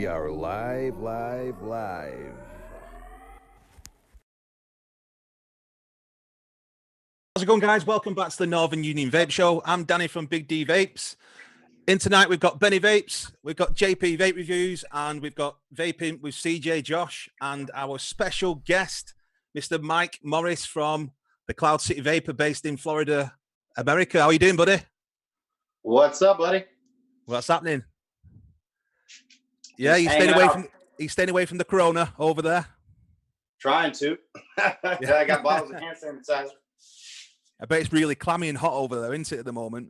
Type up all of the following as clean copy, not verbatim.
We are live. How's it going, guys? Welcome back to the Northern Union Vape Show. I'm Danny from Big D Vapes. In tonight, we've got Benny Vapes, we've got JP Vape Reviews, and we've got Vaping with CJ Josh, and our special guest, Mr. Mike Morris from the Cloud City Vapor based in Florida, America. How are you doing, buddy? What's up, buddy? What's happening? Yeah, he's staying away from the corona over there. Trying to. Yeah. I got bottles of hand sanitizer. I bet it's really clammy and hot over there, isn't it, at the moment?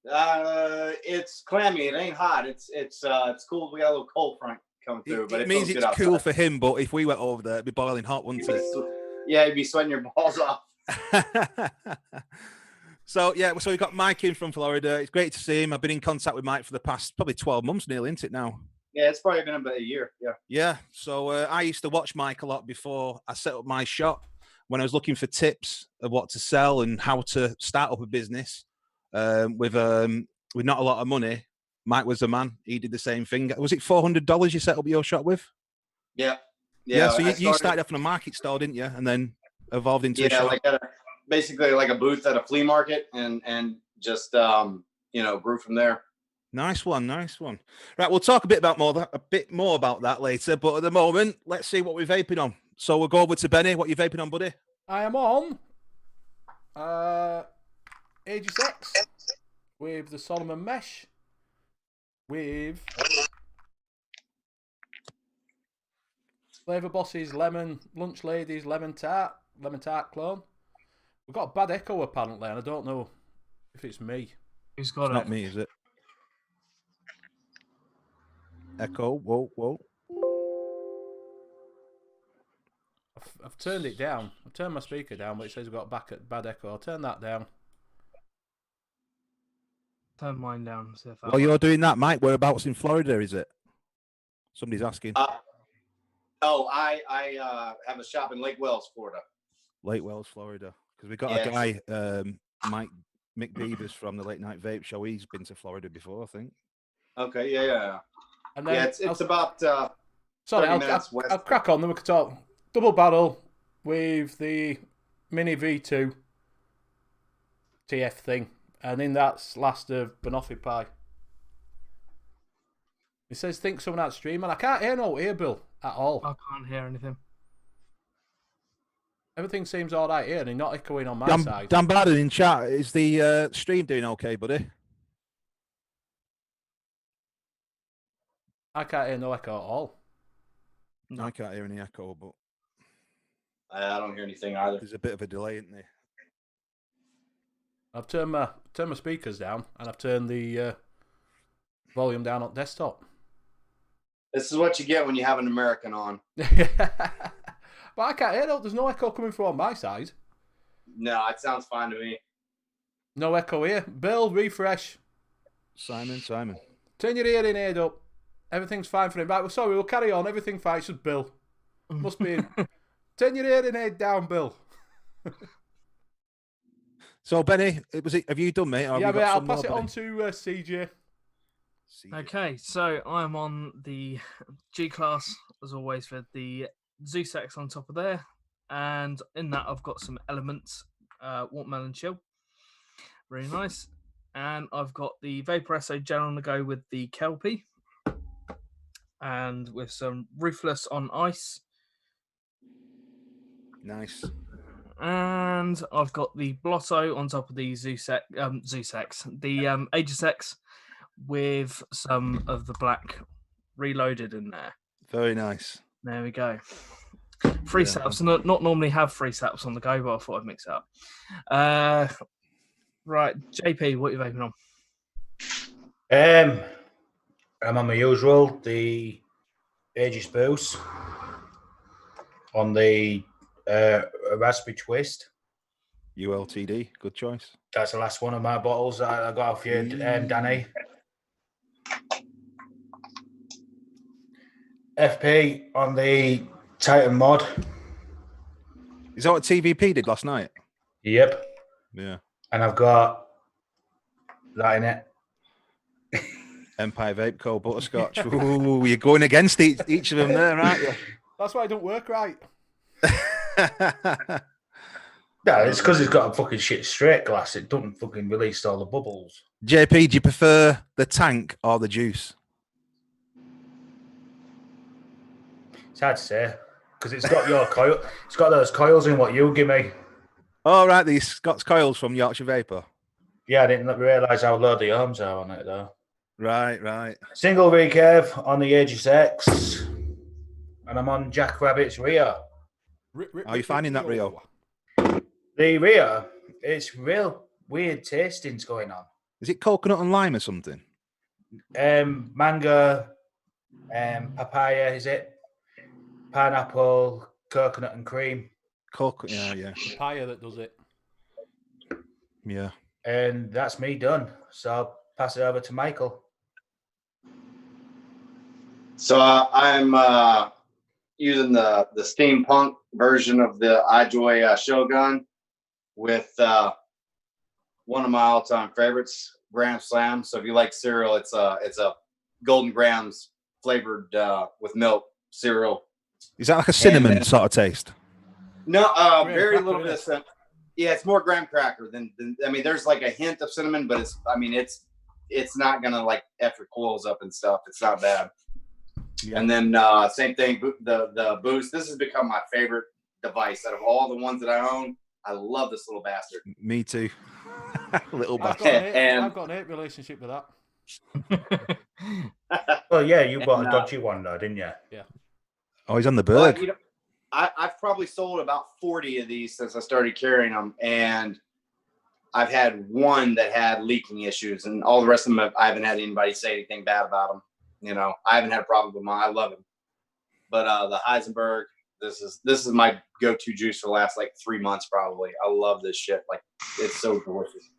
It's clammy. It ain't hot. It's cool. We got a little cold front coming through, but it means it's cool for him. But if we went over there, it'd be boiling hot, wouldn't it? Yeah, you'd be sweating your balls off. So we've got Mike in from Florida. It's great to see him. I've been in contact with Mike for the past probably 12 months nearly, isn't it now? Yeah, it's probably been about a year. Yeah. Yeah. So I used to watch Mike a lot before I set up my shop when I was looking for tips of what to sell and how to start up a business with not a lot of money. Mike was the man. He did the same thing. Was it $400 you set up your shop with? Yeah. So you started off in a market stall, didn't you? And then evolved into a shop. Like basically like a booth at a flea market and just grew from there. Nice one. Right, we'll talk a bit more about that later. But at the moment, let's see what we're vaping on. So we'll go over to Benny. What are you vaping on, buddy? I am on Aegis X with the Solomon Mesh with Flavor Bosses Lemon Lunch Ladies Lemon Tart clone. We've got a bad echo apparently, and I don't know if it's me. Who's got it? Not me, is it? Echo. Whoa. I've turned it down. I've turned my speaker down, but it says we've got bad echo. I'll turn that down. Turn mine down. See if While you're doing that, Mike, whereabouts in Florida is it? Somebody's asking. I have a shop in Lake Wells, Florida. Lake Wells, Florida. Because we got a guy, Mick Beavers from the Late Night Vape Show. He's been to Florida before, I think. Okay, yeah. And then it's about. Sorry, I'll crack on. Then we could talk double barrel with the Mini V2 TF thing, and in that's last of Banoffee Pie. It says think someone out stream, and I can't hear no ear, Bill, at all. I can't hear anything. Everything seems all right here, and not echoing on my side. Dan Barden in chat, is the stream doing okay, buddy? I can't hear no echo at all. No, I can't hear any echo, but I don't hear anything either. There's a bit of a delay, isn't there? I've turned my speakers down, and I've turned the volume down on desktop. This is what you get when you have an American on. But I can't hear. There's no echo coming from on my side. No, it sounds fine to me. No echo here. Bill, refresh. Simon. Turn your hearing aid up. Everything's fine for him. Right, sorry, we'll carry on. Everything fine. It's just Bill. Must be. Turn your hearing aid down, Bill. So, Benny, have you done, mate? Yeah, mate, I'll pass it on to CJ. Okay, so I'm on the G-Class, as always, with the Zeus X on top of there. And in that, I've got some Elements, Watermelon Chill. Very nice. And I've got the Vaporesso Gel on the go with the Kelpie. And with some Ruthless on ice. Nice. And I've got the Blotto on top of the Zeus X, the Aegis X with some of the black reloaded in there. Very nice. There we go. Free setups. Not normally have free setups on the go, but I thought I'd mix it up. Right, JP, what are you vaping on? I'm on my usual, the Aegis Boost on the Raspberry Twist. ULTD, good choice. That's the last one of my bottles that I got off you, Danny. FP on the Titan mod. Is that what TVP did last night? Yep. Yeah. And I've got that in it. Empire Vape Co. Butterscotch. Ooh, you're going against each of them there, aren't you? That's why I don't work right. Yeah, it's because it's got a fucking shit straight glass. It doesn't fucking release all the bubbles. JP, do you prefer the tank or the juice? It's hard to say because it's got your coil. It's got those coils in what you give me. Oh, right, these Scott's coils from Yorkshire Vapor. Yeah, I didn't realise how low the ohms are on it though. Right. Single recurve on the Aegis X, and I'm on Jackrabbit's rear. How are you finding that, Rio? The rear, it's real weird tastings going on. Is it coconut and lime or something? Mango, papaya, is it? Pineapple, coconut and cream. Yeah. Papaya that does it. Yeah. And that's me done. So I'll pass it over to Michael. So I'm using the steampunk version of the iJoy Shogun with one of my all-time favorites, Graham Slam. So if you like cereal, it's a Golden Grahams flavored with milk cereal. Is that like a cinnamon sort of taste? No, Graham very cracker, little bit of cinnamon. Yeah, it's more graham cracker than I mean, there's like a hint of cinnamon, but it's not gonna like F your coils up and stuff. It's not bad. Yeah. And then same thing, the Boost. This has become my favorite device out of all the ones that I own. I love this little bastard. Me too. Little bastard. I've got an hate relationship with that. Well, yeah, you bought a dodgy one though, didn't you? Yeah. Oh, he's on the bird. Well, I've probably sold about 40 of these since I started carrying them, and I've had one that had leaking issues, and all the rest of them I haven't had anybody say anything bad about them. You know, I haven't had a problem with mine. I love them. But the Heisenberg, this is my go-to juice for the last like 3 months probably. I love this shit. Like, it's so delicious.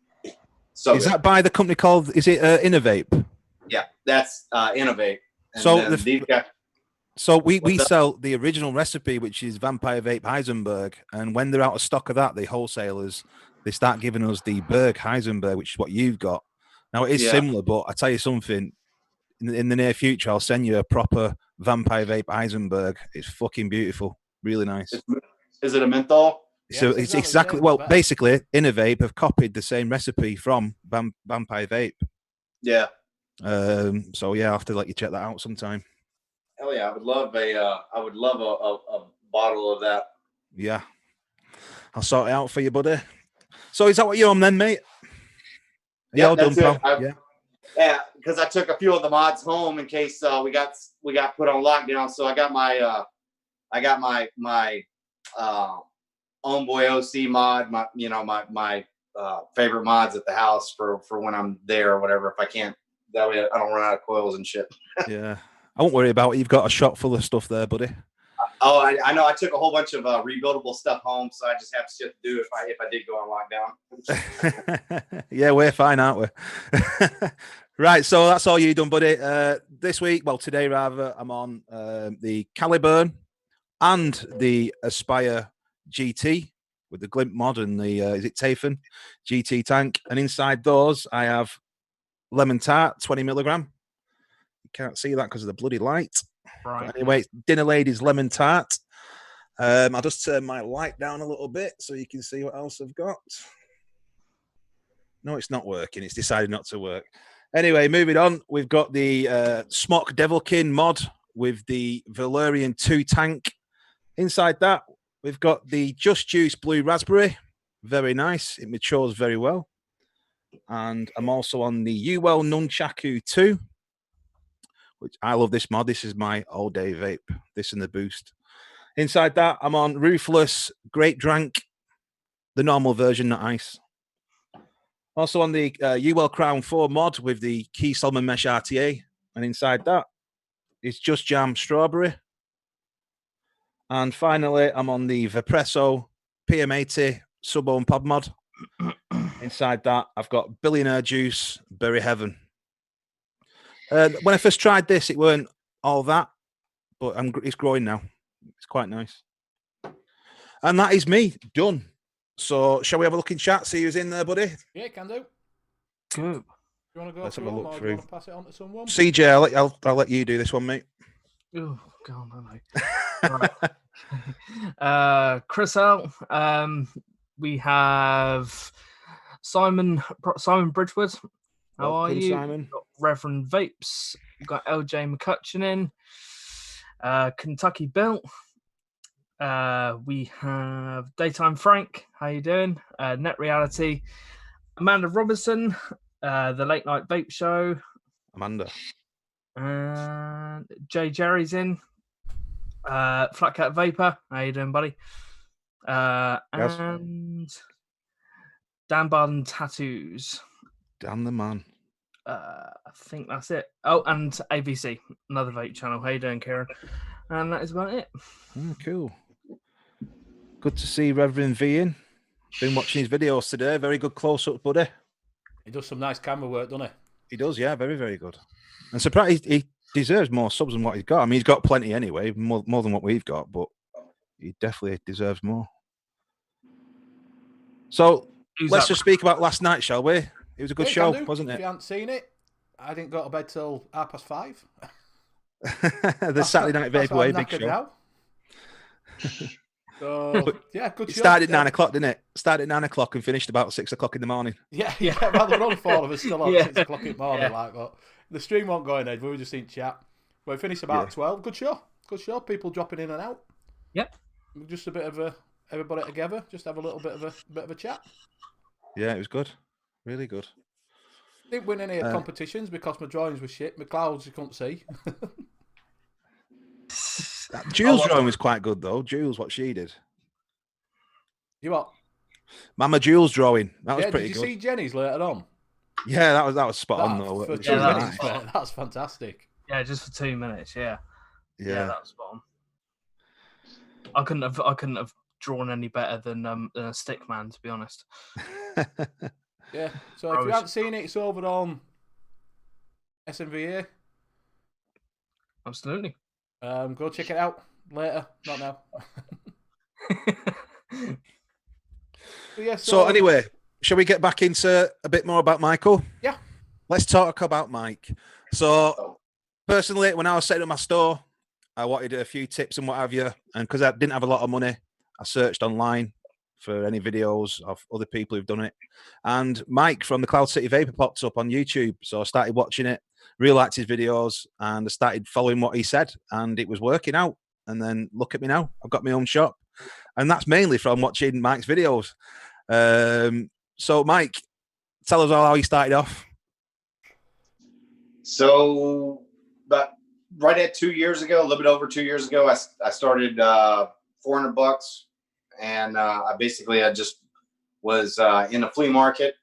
So is that by the company called? Is it N.U.V.S? Yeah, that's N.U.V.S. And so these guys. So we sell the original recipe, which is Vampire Vape Heisenberg, and when they're out of stock of that, the wholesalers they start giving us the Berg Heisenberg, which is what you've got. Now it is similar, but I tell you something. In the near future, I'll send you a proper Vampire Vape Heisenberg. It's fucking beautiful, really nice. Is it a menthol? So it's exactly basically N.U.V.S have copied the same recipe from Vampire Vape. Yeah. So yeah, I'll have to let you check that out sometime. Hell yeah, I would love a bottle of that. Yeah, I'll sort it out for you, buddy. So is that what you're on then, mate? Yeah, done, pal. Yeah, because I took a few of the mods home in case we got put on lockdown. So I got my Homeboy OC mod, my favorite mods at the house for when I'm there or whatever. If I can't, that way I don't run out of coils and shit. Yeah. I won't worry about it. You've got a shop full of stuff there, buddy. Oh, I know. I took a whole bunch of rebuildable stuff home, so I just have shit to do if I did go on lockdown. Yeah, we're fine, aren't we? Right, so that's all you done, buddy. This week, well, today rather, I'm on the Caliburn and the Aspire GT with the Glint mod and the is it Tafen GT tank, and inside those I have lemon tart 20 milligram. You can't see that because of the bloody light. Right. But anyway, Dinner Lady's lemon tart. I'll just turn my light down a little bit so you can see what else I've got. No, it's not working. It's decided not to work. Anyway, moving on. We've got the Smock Devilkin mod with the Valerian 2 tank. Inside that, we've got the Just Juice Blue Raspberry. Very nice. It matures very well. And I'm also on the N.U.V.S Nunchaku 2, which I love this mod. This is my all-day vape. This and the Boost. Inside that, I'm on Ruthless Great Drank, the normal version, not ice. Also on the N.U.V.S Crown 4 mod with the Key Solomon Mesh RTA. And inside that is Just Jam Strawberry. And finally, I'm on the Vapresso PM80 Sub-Ohm Pod mod. Inside that, I've got Billionaire Juice Berry Heaven. When I first tried this, it weren't all that, but it's growing now. It's quite nice. And that is me, done. So, shall we have a look in chat, see who's in there, buddy? Yeah, can do. Good. You want to go Let's have through a them, look or do through. you want to pass it on to someone? CJ, I'll let you do this one, mate. Oh God, I know. Chris L. We have Simon Bridgewood. How are Welcome, you? Simon. We've got Reverend Vapes. We've got LJ McCutcheon in. Kentucky Bill. We have Daytime Frank. How you doing? Net Reality. Amanda Robinson. The Late Night Vape Show. Amanda. And Jay Jerry's in. Flat Cat Vapor. How you doing, buddy? Yes. And Dan Barden Tattoos. Dan the man. I think that's it. Oh, and ABC, another vape channel. How you doing, Kieran? And that is about it. Cool. Good to see Reverend V in. Been watching his videos today. Very good close-up, buddy. He does some nice camera work, doesn't he? He does, yeah. Very, very good. And surprised he deserves more subs than what he's got. I mean, he's got plenty anyway, more than what we've got, but he definitely deserves more. So let's just speak about last night, shall we? It was a good show, wasn't it? If you haven't seen it, I didn't go to bed till 5:30. The Saturday Night Vaporwave big show. Now. So yeah, good show. It started at 9 o'clock, didn't it? Started at 9 o'clock and finished about 6 o'clock in the morning. Yeah. Well, there were only 4 of us still on 6 o'clock in the morning, like that. The stream won't go ahead. We were just in chat. We finished about 12. Good show. Good show. People dropping in and out. Yep. Just a bit of everybody together. Just have a little bit of a chat. Yeah, it was good. Really good. Didn't win any competitions because my drawings were shit. My clouds you couldn't see. Jules' drawing was quite good though. Jules, what she did. You what? Mama Jules' drawing. That was pretty good. Did you see Jenny's later on? Yeah, that was spot on though. For 2 minutes, man. That's fantastic. Yeah, just for 2 minutes. Yeah, yeah, that was spot on. I couldn't have drawn any better than a stick man, to be honest. Yeah. So if you haven't seen it, it's over on SNVA. Absolutely. Go check it out later. Not now. So anyway, shall we get back into a bit more about Michael? Yeah. Let's talk about Mike. So personally, when I was setting up my store, I wanted a few tips and what have you. And because I didn't have a lot of money, I searched online for any videos of other people who've done it. And Mike from the Cloud City Vapor popped up on YouTube. So I started watching it, really liked his videos, and I started following what he said. And it was working out. And then look at me now. I've got my own shop. And that's mainly from watching Mike's videos. So, Mike, tell us all how you started off. So, but right at 2 years ago, a little bit over 2 years ago, I started $400, and I just was in a flea market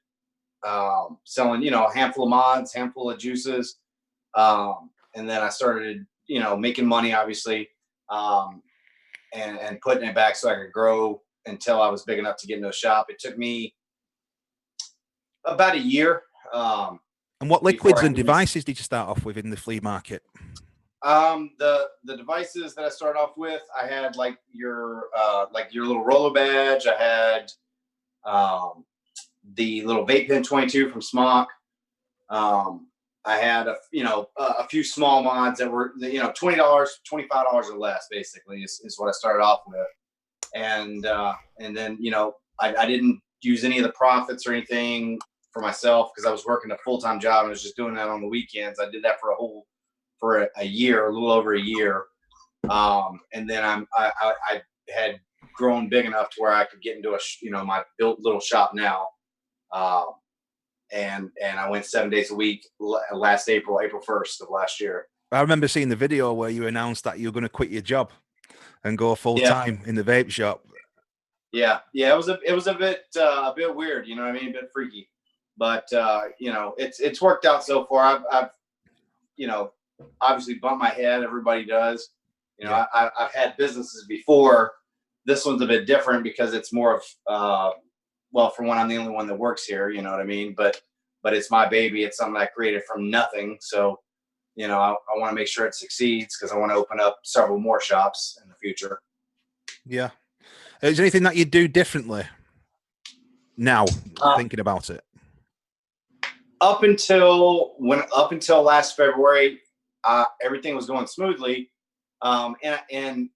selling, a handful of mods, handful of juices, and then I started, making money, obviously, and putting it back so I could grow until I was big enough to get into a shop. It took me about a year. And what liquids and devices did you start off with in the flea market? The devices that I started off with, I had like your little roller badge. I had the little vape pen 22 from Smock. I had a few small mods that were $20, $25 or less, basically is what I started off with. And then I didn't use any of the profits or anything for myself because I was working a full-time job and I was just doing that on the weekends. I did that for a year, a little over a year. And then I had grown big enough to where I could get into my built little shop now. And I went 7 days a week last April 1st of last year. I remember seeing the video where you announced that you were going to quit your job and go full time in the vape shop. Yeah. It was a bit weird, you know what I mean? A bit freaky, but it's worked out so far. I've obviously bumped my head. Everybody does. I've had businesses before. This one's a bit different because it's more of, for one, I'm the only one that works here, you know what I mean? But it's my baby. It's something I created from nothing. So, I want to make sure it succeeds because I want to open up several more shops in the future. Yeah. Is there anything that you do differently now, thinking about it? up until last February, everything was going smoothly. And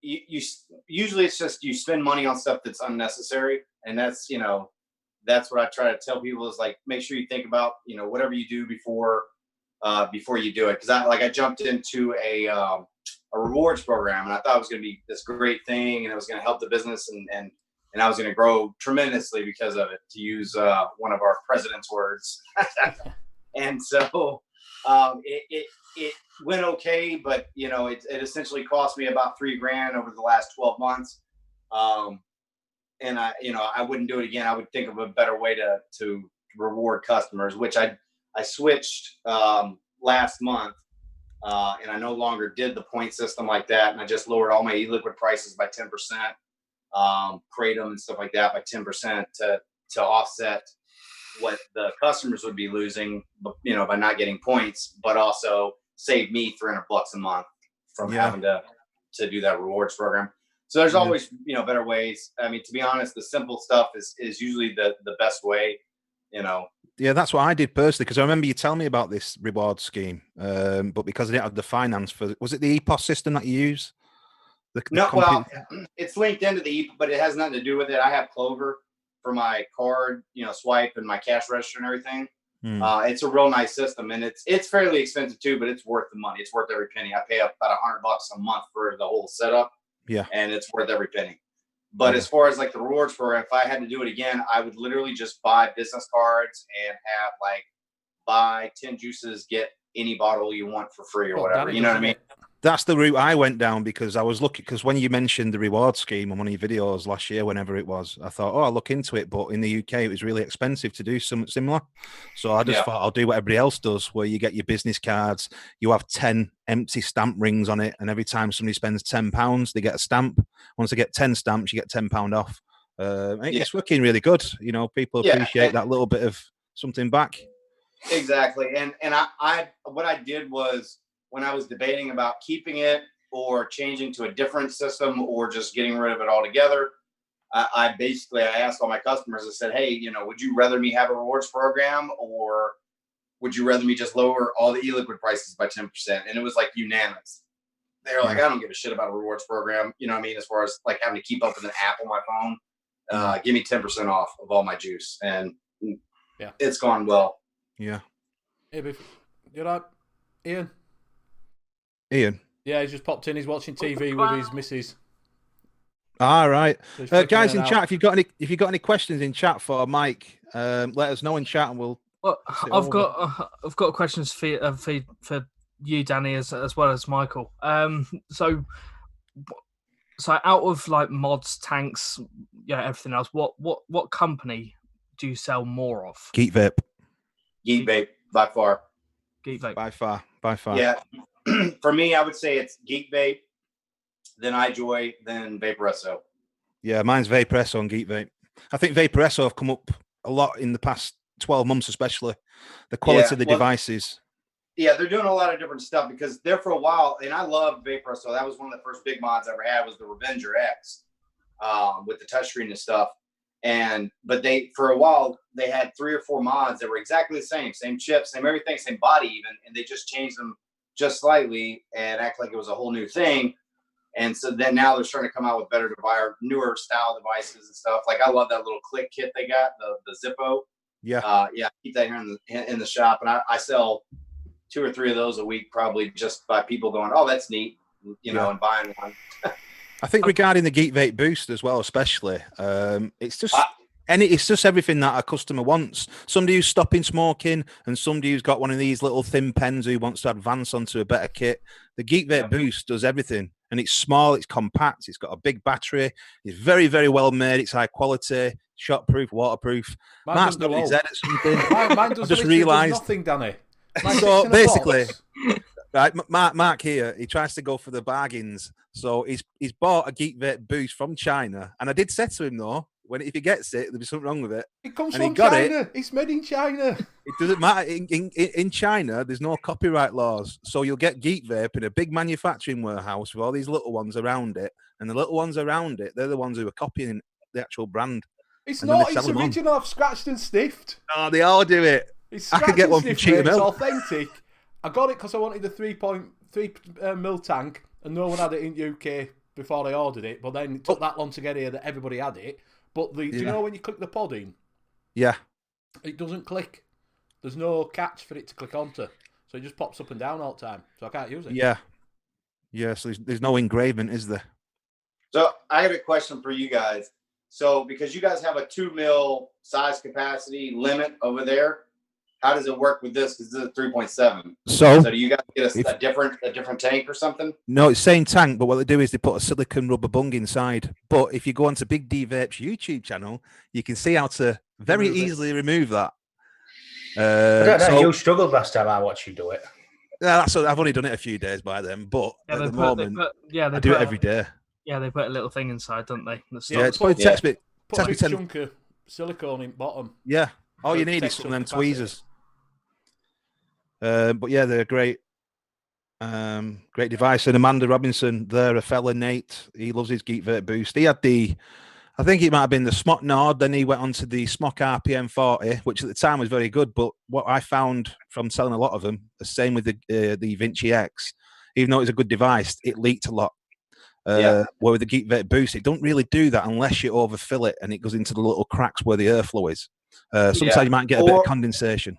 you usually it's just you spend money on stuff that's unnecessary, and that's what I try to tell people is like, make sure you think about whatever you do before you do it. Because I jumped into a rewards program, and I thought it was going to be this great thing, and it was going to help the business, and I was going to grow tremendously because of it, to use one of our president's words. And so it went okay, but it essentially cost me about $3,000 over the last 12 months. And I wouldn't do it again. I would think of a better way to reward customers, which I switched last month, and I no longer did the point system like that. And I just lowered all my e-liquid prices by 10%, Kratom and stuff like that by 10% to offset what the customers would be losing, by not getting points, but also save me $300 a month from having to do that rewards program. So there's always, better ways. I mean, to be honest, the simple stuff is usually the best way, Yeah, that's what I did personally, because I remember you telling me about this reward scheme, but because I didn't have the finance was it the EPOS system that you use? Well, it's linked into the EPOS, but it has nothing to do with it. I have Clover for my card, swipe and my cash register and everything. It's a real nice system, and it's fairly expensive too, but it's worth the money. It's worth every penny. I pay about $100 a month for the whole setup. Yeah. And it's worth every penny. But as far as like the rewards program, if I had to do it again, I would literally just buy business cards and have buy 10 juices, get any bottle you want for free or whatever. You know what I mean? That's the route I went down, because I was looking, because when you mentioned the reward scheme on one of your videos last year, whenever it was, I thought, I'll look into it. But in the UK, it was really expensive to do something similar. So I just thought I'll do what everybody else does, where you get your business cards, you have 10 empty stamp rings on it, and every time somebody spends £10, they get a stamp. Once they get 10 stamps, you get £10 off. It's working really good. People appreciate that little bit of something back. Exactly. And I what I did was, when I was debating about keeping it or changing to a different system or just getting rid of it altogether, I asked all my customers, I said, hey, would you rather me have a rewards program, or would you rather me just lower all the e-liquid prices by 10%? And it was unanimous. They were like, I don't give a shit about a rewards program. You know what I mean? As far as having to keep up with an app on my phone, give me 10% off of all my juice. And it's gone well. Yeah. Hey, you right, Ian? Yeah, he's just popped in. He's watching TV with his missus. All right, guys in chat, if you've got any questions in chat for Mike, let us know in chat, and we'll. Well, I've got questions for you, Danny, as well as Michael. So out of mods, tanks, everything else, what company do you sell more of? Geek Vape. Geek Vape, by far. Geek Vape. By far. Yeah. For me, I would say it's Geek Vape, then iJoy, then Vaporesso. Yeah, mine's Vaporesso and Geek Vape. I think Vaporesso have come up a lot in the past 12 months, especially the quality of the devices. Yeah, they're doing a lot of different stuff, because there for a while, and I love Vaporesso. That was one of the first big mods I ever had, was the Revenger X, with the touchscreen and stuff. But for a while, they had 3 or 4 mods that were exactly the same chip, same everything, same body even, and they just changed them just slightly and act like it was a whole new thing. And so then now they're starting to come out with better newer style devices and stuff. I love that little click kit they got, the Zippo. Yeah. I keep that here in the shop, and I sell 2 or 3 of those a week, probably just by people going, oh, that's neat, and buying one. I think regarding the Geek Vape Boost as well, especially, it's just everything that a customer wants. Somebody who's stopping smoking, and somebody who's got one of these little thin pens who wants to advance onto a better kit. The Geek Vape Boost does everything, and it's small, it's compact, it's got a big battery, it's very, very well made, it's high quality, shot-proof, waterproof. Mark's got his head at something. Mine does, I just realised nothing, Danny. So basically, right, Mark here, he tries to go for the bargains. So he's bought a Geek Vape Boost from China, and I did say to him though, if he gets it, there'll be something wrong with it. It comes from China. It's made in China. It doesn't matter. In China, there's no copyright laws. So you'll get Geek Vape in a big manufacturing warehouse with all these little ones around it. And the little ones around it, they're the ones who are copying the actual brand. It's not. It's original. I've scratched and sniffed. Oh, they all do it. I could get one from Cheetah It's Mill. authentic. I got it because I wanted the 3.3 mil tank, and no one had it in UK before they ordered it. But then it took that long to get here that everybody had it. But do you know when you click the pod in? Yeah. It doesn't click. There's no catch for it to click onto. So it just pops up and down all the time. So I can't use it. Yeah. Yeah, so there's no engraving, is there? So I have a question for you guys. So because you guys have a 2 mil size capacity limit over there, how does it work with this? Because this is a 3.7. So do you guys get a different tank or something? No, it's same tank, but what they do is they put a silicone rubber bung inside. But if you go onto Big D Vape's YouTube channel, you can see how to very easily remove that. I don't know. You struggled last time I watched you do it. Yeah, I've only done it a few days by then, but at the moment, I do it every day. Yeah, they put a little thing inside, don't they? Yeah, it's probably takes me put a big chunk of silicone in bottom. Yeah, all you need is some of them tweezers. But yeah, they're great. Great device. And Amanda Robinson, there, a fella, Nate, he loves his Geek Vape Boost. He had I think it might have been the Smok Nord, then he went on to the Smok RPM 40, which at the time was very good. But what I found from selling a lot of them, the same with the Vinci X, even though it's a good device, it leaked a lot. Where with the Geek Vape Boost, it don't really do that unless you overfill it and it goes into the little cracks where the airflow is. Sometimes you might get a bit of condensation.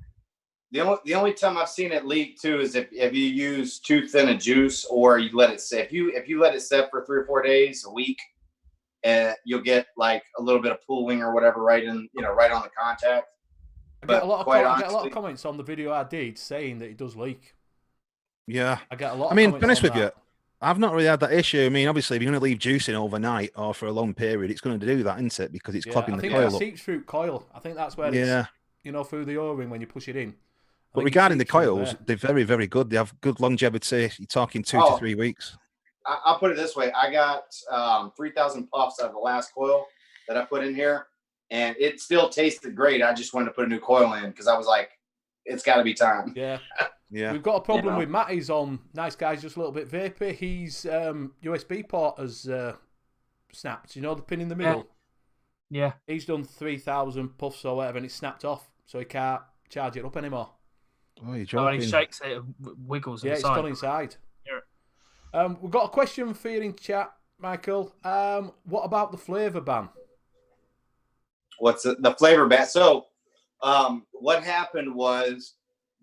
The only time I've seen it leak too is if you use too thin a juice, or you let it sit. If you let it sit for 3 or 4 days, a week, you'll get like a little bit of pooling or whatever right on the contact. I get a lot of comments on the video I did saying that it does leak. Yeah, I get a lot. I mean, to be honest with you, I've not really had that issue. I mean, obviously, if you're going to leave juice in overnight or for a long period, it's going to do that, isn't it? Because it's clogging the coil up. I think it's seeps coil. I think that's where it's, through the O-ring when you push it in. But regarding the coils, they're very, very good. They have good longevity. You're talking 2 to 3 weeks. I'll put it this way. I got 3,000 puffs out of the last coil that I put in here, and it still tasted great. I just wanted to put a new coil in because I was like, it's got to be time. Yeah. Yeah. We've got a problem with Matty's on Nice Guy's just a little bit vapey. His USB port has snapped. You know, the pin in the middle? Yeah. He's done 3,000 puffs or whatever, and it's snapped off, so he can't charge it up anymore. Oh, you're joking. He shakes it, wiggles inside. Yeah, it's gone inside. Yeah. We've got a question for you in chat, Michael. What about the flavour ban? What's the flavor ban? So, what happened was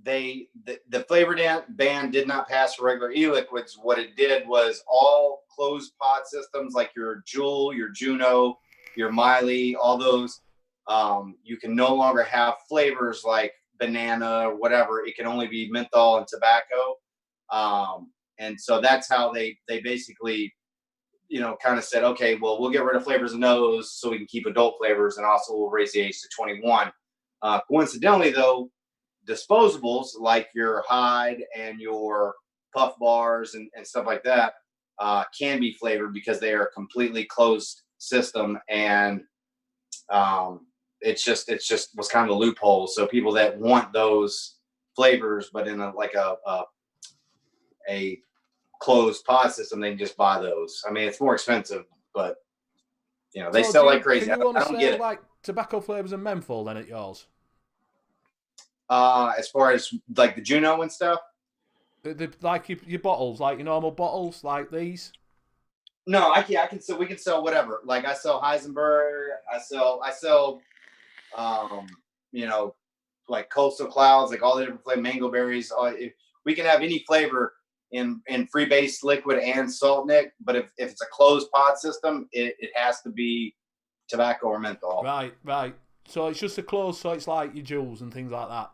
the flavor ban did not pass for regular e-liquids. What it did was all closed pod systems like your Juul, your Juno, your Miley, all those, you can no longer have flavors like banana or whatever. It can only be menthol and tobacco. And so that's how they basically, kind of said, okay, well, we'll get rid of flavors in those so we can keep adult flavors, and also we'll raise the age to 21. Coincidentally, though, disposables like your Hyde and your puff bars and stuff like that can be flavored because they are a completely closed system, and it's just was kind of a loophole. So people that want those flavors but in a closed pod system, they can just buy those. I mean, it's more expensive, but they sell like crazy. Can you want to don't get it. Like tobacco flavors and menthol then at yours? As far as like the Juno and stuff, like your bottles, like your normal bottles, like these. No, I can sell. We can sell whatever. Like I sell Heisenberg. I sell. Like coastal clouds, like all the different flavors, mango berries. We can have any flavor in free-based liquid and salt, Nick. But if it's a closed pod system, it has to be tobacco or menthol. Right. So it's just a closed. So it's like your Juuls and things like that.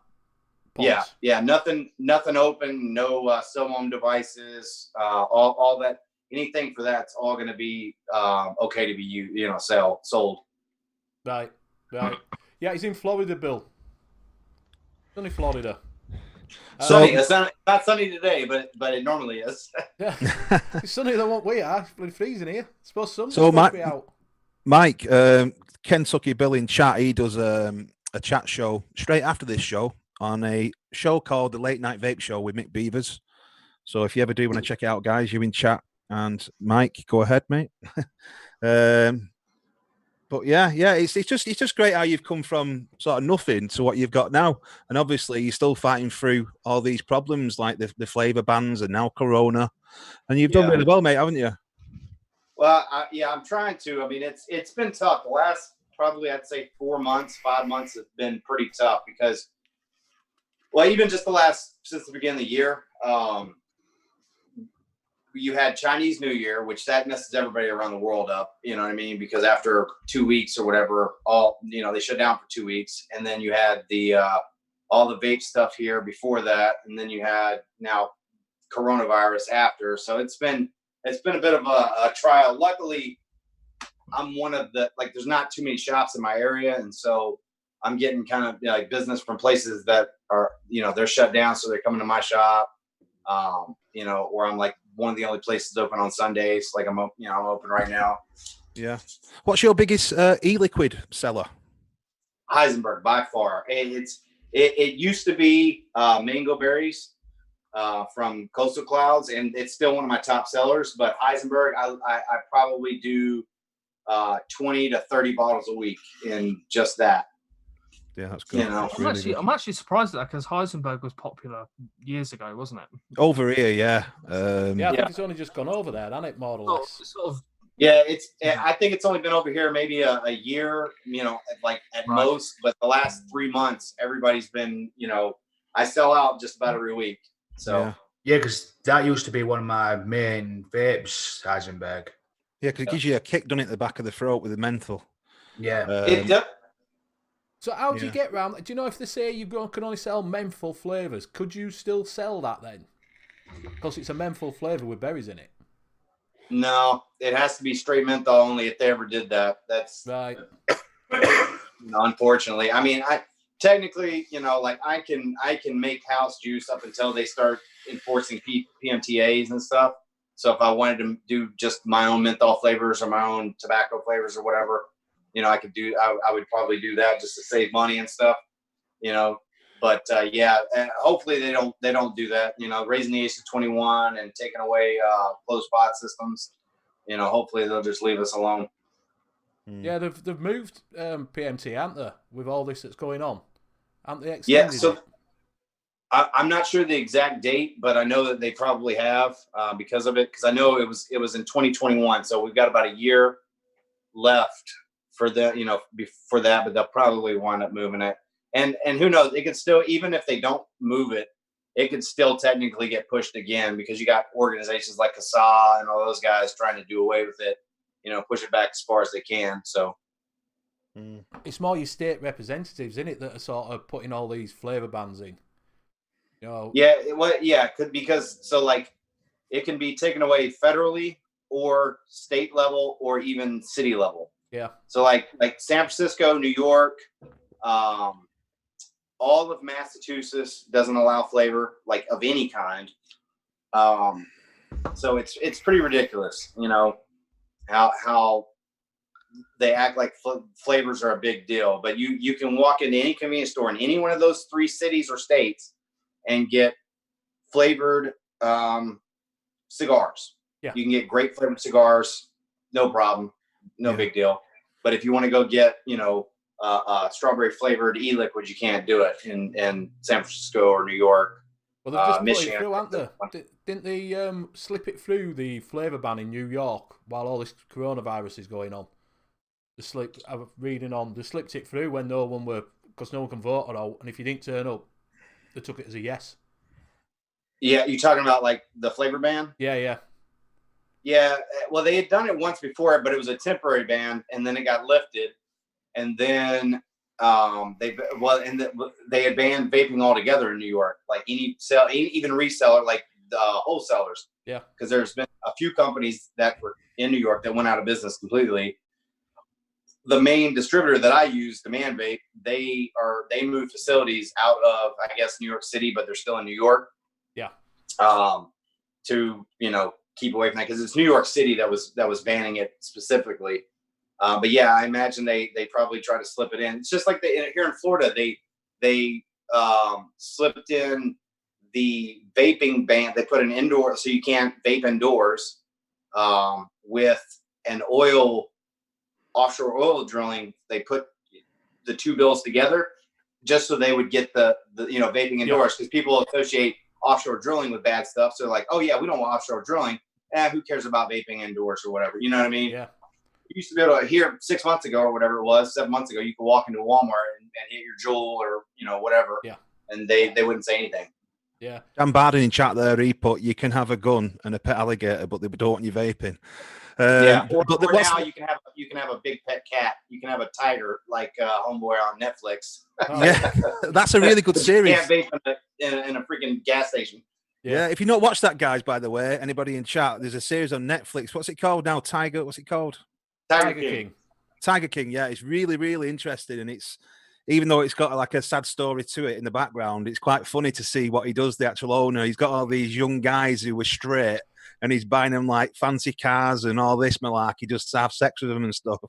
Pods. Yeah. Nothing open. No cell phone devices. All that. Anything for that's all going to be okay to be sold. Right. Yeah, he's in Florida, Bill. It's only Florida. Sunny. It's not sunny today, but it normally is. Yeah, it's sunnier than what we are. It's bloody freezing here. It's supposed to be out. Mike, Kentucky Bill in chat, he does a chat show straight after this show on a show called The Late Night Vape Show with Mick Beavers. So if you ever do want to check it out, guys, you're in chat. And Mike, go ahead, mate. But But yeah, it's just great how you've come from sort of nothing to what you've got now, and obviously you're still fighting through all these problems like the flavor bans and now Corona, and you've done really well, mate, haven't you? Well, I'm trying to. I mean, it's been tough. The last probably I'd say 4 months, 5 months have been pretty tough because, well, even just since the beginning of the year, you had Chinese New Year, which that messes everybody around the world up. You know what I mean? Because after 2 weeks or whatever, they shut down for 2 weeks, and then you had all the vape stuff here before that, and then you had now coronavirus after. So it's been a bit of a trial. Luckily, I'm one of there's not too many shops in my area, and so I'm getting kind of like business from places that are they're shut down, so they're coming to my shop. Or I'm like one of the only places open on Sundays. Like I'm open right now. Yeah. What's your biggest e-liquid seller? Heisenberg by far. It used to be mango berries from Coastal Clouds, and it's still one of my top sellers. But Heisenberg, I probably do 20 to 30 bottles a week in just that. Yeah, that's good. I'm actually surprised at that because Heisenberg was popular years ago, wasn't it? Over here, yeah. I think it's only just gone over there, hasn't it, more or less? Yeah, I think it's only been over here maybe a year, like at most. But the last 3 months, everybody's been, I sell out just about every week. So yeah, because that used to be one of my main vapes, Heisenberg. Yeah, because it gives you a kick, doesn't it, at the back of the throat with the menthol. Yeah. It does. So how do you get around? Do you know if they say you can only sell menthol flavours, could you still sell that then? Because it's a menthol flavour with berries in it. No, it has to be straight menthol only if they ever did that. That's right. Unfortunately. I mean, I can make house juice up until they start enforcing PMTAs and stuff. So if I wanted to do just my own menthol flavors or my own tobacco flavors or whatever, I could do. I would probably do that just to save money and stuff. But and hopefully they don't do that. Raising the age to 21 and taking away closed pod systems. Hopefully they'll just leave us alone. Yeah, they've moved PMT, haven't they? With all this that's going on, haven't they? Yeah, so I'm not sure the exact date, but I know that they probably have because of it. Because I know it was in 2021, so we've got about a year left for that. Before that, but they'll probably wind up moving it. And who knows? It could still, even if they don't move it, it could still technically get pushed again because you got organizations like CASA and all those guys trying to do away with it. Push it back as far as they can. So it's more your state representatives, isn't it, that are sort of putting all these flavor bans in. Because it can be taken away federally or state level or even city level. Yeah. So like San Francisco, New York, all of Massachusetts doesn't allow flavor of any kind. So it's pretty ridiculous, how they act like flavors are a big deal. But you can walk into any convenience store in any one of those 3 cities or states and get flavored cigars. Yeah. You can get great flavored cigars, no problem, no big deal. But if you want to go get, strawberry flavored e-liquid, you can't do it in San Francisco or New York. Well, they've just Michigan. put it through, haven't they? Didn't they slip it through the flavour ban in New York while all this coronavirus is going on? They slipped it through when because no one can vote at all, and if you didn't turn up, they took it as a yes. Yeah, you talking about the flavor ban? Yeah. Yeah, well, they had done it once before, but it was a temporary ban, and then it got lifted, and then they had banned vaping altogether in New York, even reseller, the wholesalers. Yeah, because there's been a few companies that were in New York that went out of business completely. The main distributor that I use, Demand Vape, they moved facilities out of, I guess, New York City, but they're still in New York. Yeah. To keep away from that because it's New York City that was banning it specifically. But yeah, I imagine they probably try to slip it in. It's just like here in Florida, they slipped in the vaping ban. They put an indoor, so you can't vape indoors with an oil offshore oil drilling, they put the two bills together just so they would get the vaping endorsed, because people associate offshore drilling with bad stuff. So like, oh yeah, we don't want offshore drilling. Who cares about vaping endorsed or whatever? You know what I mean? Yeah. You used to be able to hear 6 months ago or whatever it was, 7 months ago, you could walk into Walmart and hit your Juul or whatever. Yeah. And they wouldn't say anything. Yeah. Dan Barden in chat there, he put, you can have a gun and a pet alligator, but they don't want you vaping. Or but now you can have a big pet cat. You can have a tiger like Homeboy on Netflix. Yeah, that's a really good series. You can't vape in a freaking gas station. Yeah, if you not watched that, guys, by the way, anybody in chat, there's a series on Netflix. What's it called now? What's it called? Tiger King. Tiger King, yeah, it's really, really interesting, and it's, even though it's got like a sad story to it in the background, it's quite funny to see what he does. The actual owner, he's got all these young guys who were straight, and he's buying them like fancy cars and all this malarkey just to have sex with them and stuff.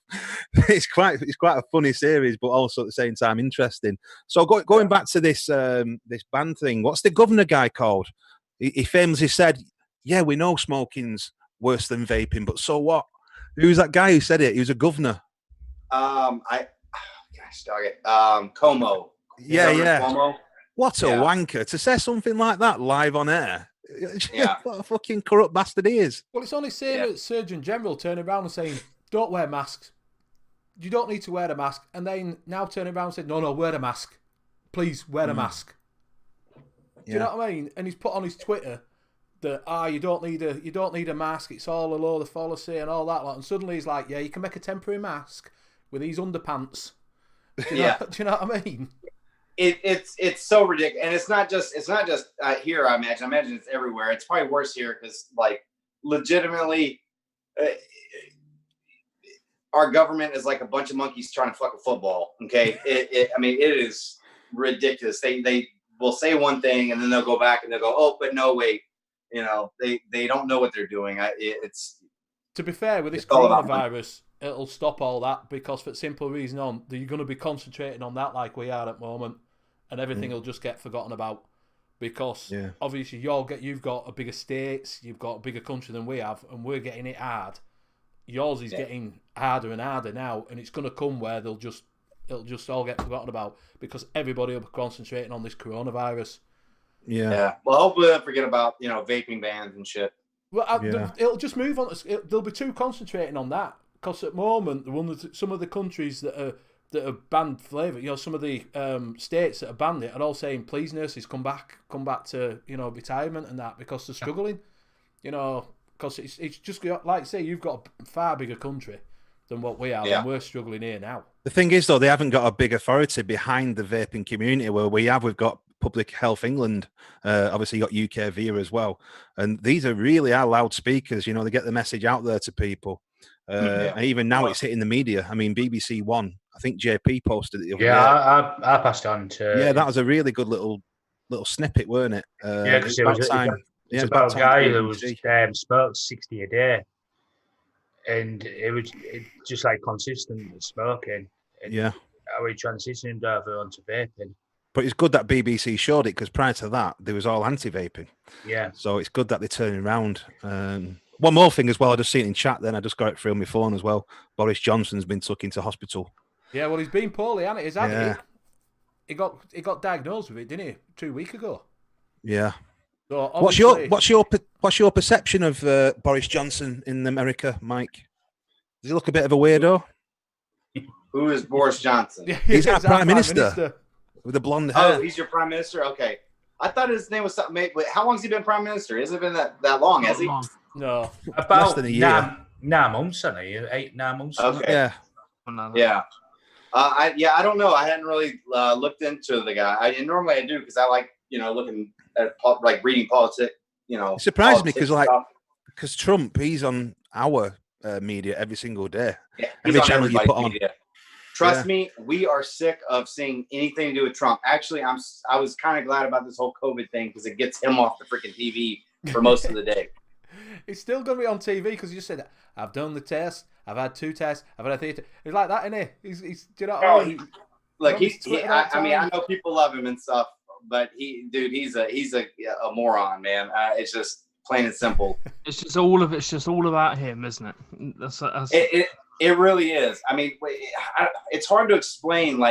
It's quite a funny series, but also at the same time interesting. So going back to this ban thing, what's the governor guy called? He famously said, "Yeah, we know smoking's worse than vaping, but so what?" Who's that guy who said it? He was a governor. Gosh, dog it. Como. Yeah. Cuomo. What a wanker to say something like that live on air. Yeah. What a fucking corrupt bastard he is. Well, it's only same as Surgeon General turning around and saying, "Don't wear masks. You don't need to wear a mask," and then now turning around and saying, "No, wear a mask. Please wear a mask." Do you know what I mean? And he's put on his Twitter that you don't need a mask. It's all a load of fallacy and all that lot. And suddenly he's like, "Yeah, you can make a temporary mask with these underpants." Do you know what I mean? It's so ridiculous, and it's not just here. I imagine it's everywhere. It's probably worse here because, like, legitimately, our government is like a bunch of monkeys trying to fuck a football. Okay, it is ridiculous. They will say one thing and then they'll go back and they'll go, "Oh, but no, wait." They don't know what they're doing. To be fair, with this coronavirus, it'll stop all that, because for the simple reason you're going to be concentrating on that like we are at the moment, and everything will just get forgotten about, because obviously you've got a bigger states, you've got a bigger country than we have, and we're getting it hard. Yours is getting harder and harder now, and it's going to come where it'll just all get forgotten about, because everybody will be concentrating on this coronavirus. Yeah. Well, hopefully they'll forget about vaping bans and shit. Well, it'll just move on. They'll be too concentrating on that, because at the moment, some of the countries that have banned flavour, some of the states that have banned it are all saying, "Please, nurses, come back to retirement and that," because they're struggling. Because it's just like you say, you've got a far bigger country than what we have, and we're struggling here now. The thing is, though, they haven't got a big authority behind the vaping community where we've got Public Health England, obviously you got UK VIA as well, and these are loudspeakers. They get the message out there to people, and even now it's hitting the media. I mean, BBC One, I think JP posted it the other day. I passed on to. Yeah, that was a really good little snippet, weren't it? Because it was about a guy who was smoked 60 a day, and it just like consistent smoking. And how he transitioned over onto vaping. But it's good that BBC showed it, because prior to that, there was all anti-vaping. Yeah. So it's good that they're turning around. One more thing as well, I just seen it in chat then, I just got it through on my phone as well. Boris Johnson's been took into hospital. Yeah, well, he's been poorly, hasn't he? He got diagnosed with it, didn't he, 2 weeks ago? Yeah. So what's your perception of Boris Johnson in America, Mike? Does he look a bit of a weirdo? Who is Boris Johnson? He's our Prime Minister. With the blonde hair. Oh, he's your Prime Minister? Okay. I thought his name was something. Wait, how long has he been Prime Minister? Hasn't been that long, has he? No. About less than a year. 9 months, hasn't he? 8-9 months. Okay. Yeah. Yeah. I don't know. I hadn't really looked into the guy. Normally I do, because I like, looking at like reading politics. It surprised me because Trump, he's on our media every single day. Yeah, every channel you put on. Media. Trust me, we are sick of seeing anything to do with Trump. Actually, I was kind of glad about this whole COVID thing, because it gets him off the freaking TV for most of the day. He's still going to be on TV because he just said, "I've done the test. I've had 2 tests. I've had a theatre." He's like that, isn't he? He's do you know what I mean? Look, I know people love him and stuff, but he's a moron, man. It's just plain and simple. It's just all about him, isn't it? It really is. I mean, it's hard to explain.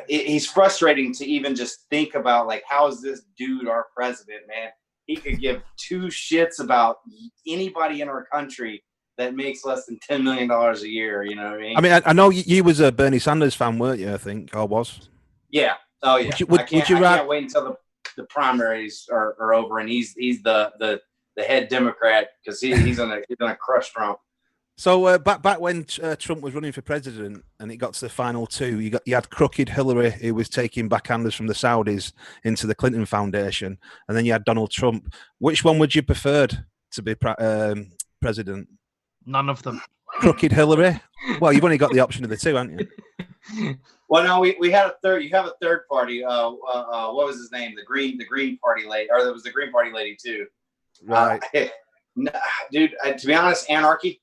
He's frustrating to even just think about, like, how is this dude our president, man? He could give two shits about anybody in our country that makes less than $10 million a year. You know what I mean? I know you was a Bernie Sanders fan, weren't you? I think, or was. Yeah. Oh yeah. I can't wait until the primaries are over and he's the head Democrat, because he's gonna crush Trump. So back when Trump was running for president and it got to the final two, you had crooked Hillary, who was taking backhanders from the Saudis into the Clinton Foundation, and then you had Donald Trump. Which one would you prefer to be president? None of them. Crooked Hillary? Well, you've only got the option of the two, haven't you? Well, no, we had a third. You have a third party. What was his name? The Green Party lady, or there was the Green Party lady too. Right, dude. To be honest, anarchy.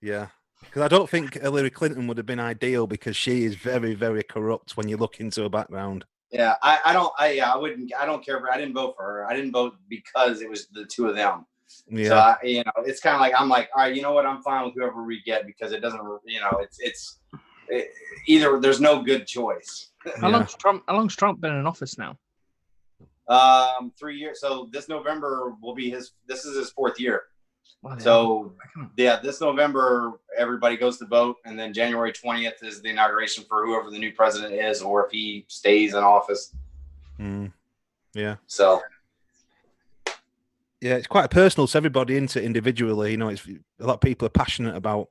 Yeah, because I don't think Hillary Clinton would have been ideal, because she is very, very corrupt when you look into her background. Yeah, I don't care for her. I didn't vote for her. I didn't vote because it was the two of them. Yeah. So it's kind of like, I'm like, all right, you know what? I'm fine with whoever we get, because it doesn't, either there's no good choice. How long's Trump been in office now? 3 years. So this November will be this is his fourth year. Wow, so yeah, this November everybody goes to vote, and then January 20th is the inauguration for whoever the new president is, or if he stays in office. Yeah. So yeah, it's quite personal to everybody, into individually. It's a lot of people are passionate about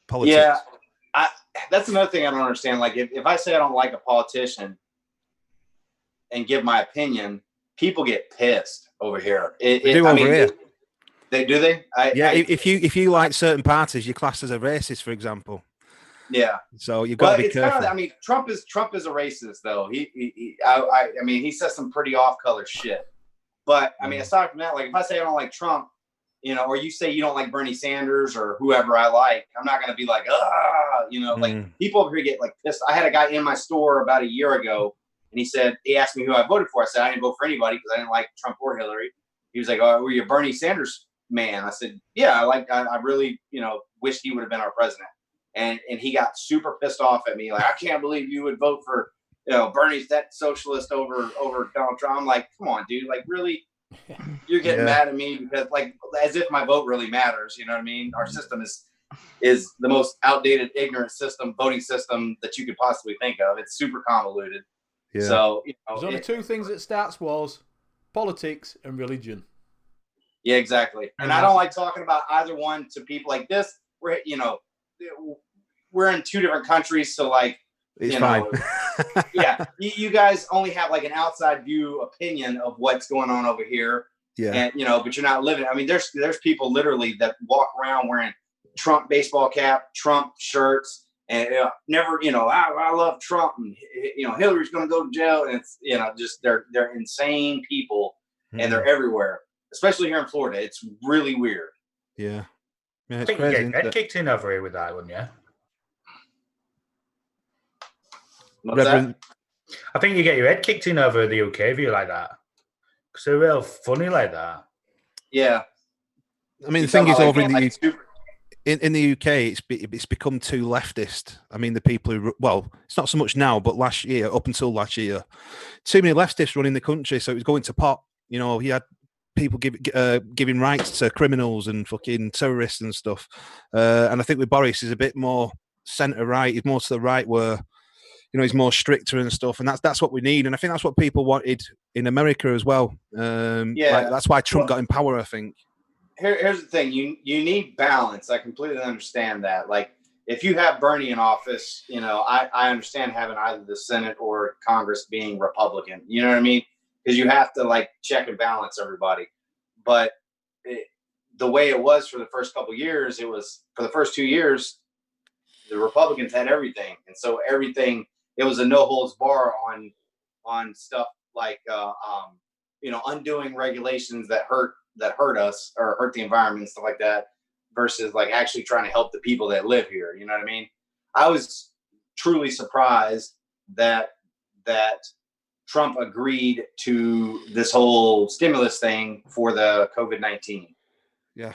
politics. Yeah, that's another thing I don't understand. Like, if I say I don't like a politician and give my opinion, people get pissed over here. Here. Do they? If you like certain parties, you're classed as a racist, for example. Yeah. So you've got to be careful. Trump is a racist, though. He says some pretty off-color shit. But aside from that, like, if I say I don't like Trump, or you say you don't like Bernie Sanders or whoever I like, I'm not gonna be like, like, people over here get like pissed. I had a guy in my store about a year ago, and he asked me who I voted for. I said I didn't vote for anybody because I didn't like Trump or Hillary. He was like, "Oh, were you a Bernie Sanders man?" I said, "Yeah, I really, wished he would have been our president." And he got super pissed off at me, like, "I can't believe you would vote for, Bernie's that socialist over Donald Trump." I'm like, "Come on, dude! Like, really, you're getting mad at me because, like, as if my vote really matters." You know what I mean? Our system is the most outdated, ignorant voting system that you could possibly think of. It's super convoluted. Yeah. So there's only two things that starts wars: politics and religion. Yeah, exactly. And I don't like talking about either one to people like this. We're in two different countries, so like, it's fine. Yeah, you guys only have like an outside view opinion of what's going on over here. Yeah, and but you're not living. I mean, there's people literally that walk around wearing Trump baseball cap, Trump shirts, and never, I love Trump, and Hillary's going to go to jail, and it's just they're insane people, and they're everywhere, especially here in Florida. It's really weird. Yeah, it's I think crazy, you get kicked in over here with that one, yeah. I think you get your head kicked in over the UK if you like that, because they're real funny like that. Yeah, I mean, the thing is, over in the UK, it's become too leftist. I mean, the people who, well, it's not so much now, but up until last year, too many leftists running the country, so it was going to pot. He had people giving rights to criminals and fucking terrorists and stuff. And I think with Boris, is a bit more centre right. He's more to the right, where he's more stricter and stuff, and that's what we need. And I think that's what people wanted in America as well. That's why Trump got in power, I think. Here's the thing: you need balance. I completely understand that. Like, if you have Bernie in office, I understand having either the Senate or Congress being Republican. You know what I mean? Because you have to like check and balance everybody. But the way it was for the first couple of years, it was for the first 2 years, the Republicans had everything, and so everything. It was a no holds bar on stuff like undoing regulations that hurt us or hurt the environment and stuff like that, versus like actually trying to help the people that live here. You know what I mean? I was truly surprised that Trump agreed to this whole stimulus thing for the COVID-19. Yeah.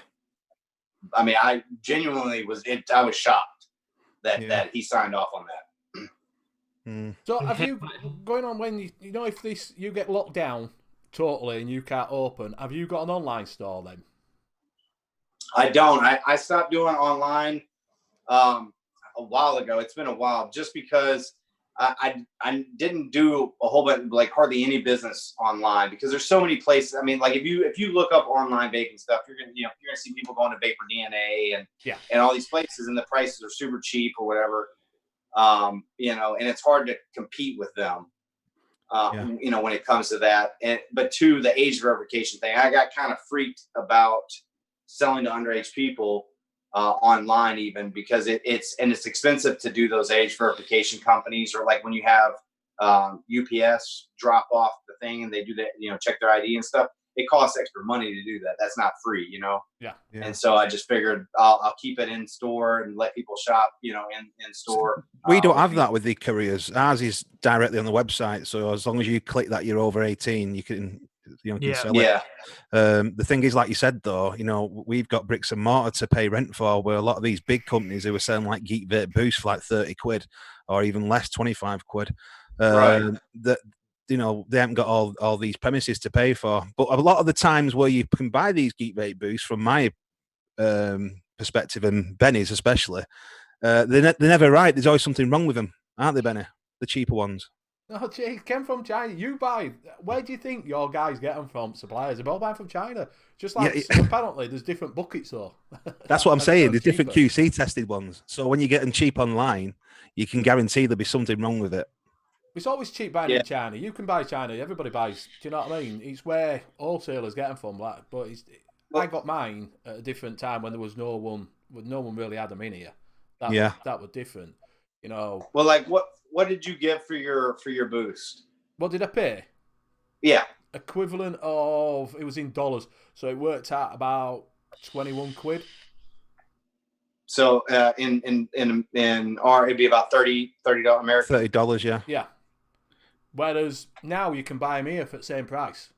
I mean, I genuinely I was shocked that he signed off on that. So have you, going on when you know, if you get locked down totally and you can't open, have you got an online store then? I don't. I stopped doing online a while ago. It's been a while, just because I didn't do a whole bunch, like hardly any business online, because there's so many places. I mean, like if you look up online vaping stuff, you're gonna see people going to Vapor DNA and all these places, and the prices are super cheap or whatever. And it's hard to compete with them. When it comes to that, but to the age verification thing, I got kind of freaked about selling to underage people online, even because it's expensive to do those age verification companies, or like when you have UPS drop off the thing and they do that, check their ID and stuff. It costs extra money to do that. That's not free, Yeah. And so I just figured I'll keep it in store and let people shop, in store. We don't have that with the couriers. Ours is directly on the website. So as long as you click that you're over 18, you can sell it. The thing is, like you said, though, we've got bricks and mortar to pay rent for, where a lot of these big companies who are selling like Geek Vape Boost for like 30 quid or even less, 25 quid. Right. They haven't got all these premises to pay for. But a lot of the times where you can buy these Geek Vape Boosts, from my perspective, and Benny's especially, they're never right. There's always something wrong with them, aren't they, Benny? The cheaper ones. No, it came from China. Where do you think your guys get them from? Suppliers? They're all buying from China. Just like, apparently, there's different buckets, though. That's what I'm saying. There's different QC tested ones. So when you get them cheap online, you can guarantee there'll be something wrong with it. It's always cheap buying in China. You can buy China. Everybody buys. Do you know what I mean? It's where wholesalers get them from. But I got mine at a different time when there was no one really had them in here. That was different. Well, like what did you get for your boost? What did I pay? Yeah. Equivalent of, it was in dollars, so it worked out about 21 quid. So in it'd be about $30 American. $30, yeah. Yeah. Whereas now you can buy them here for the same price.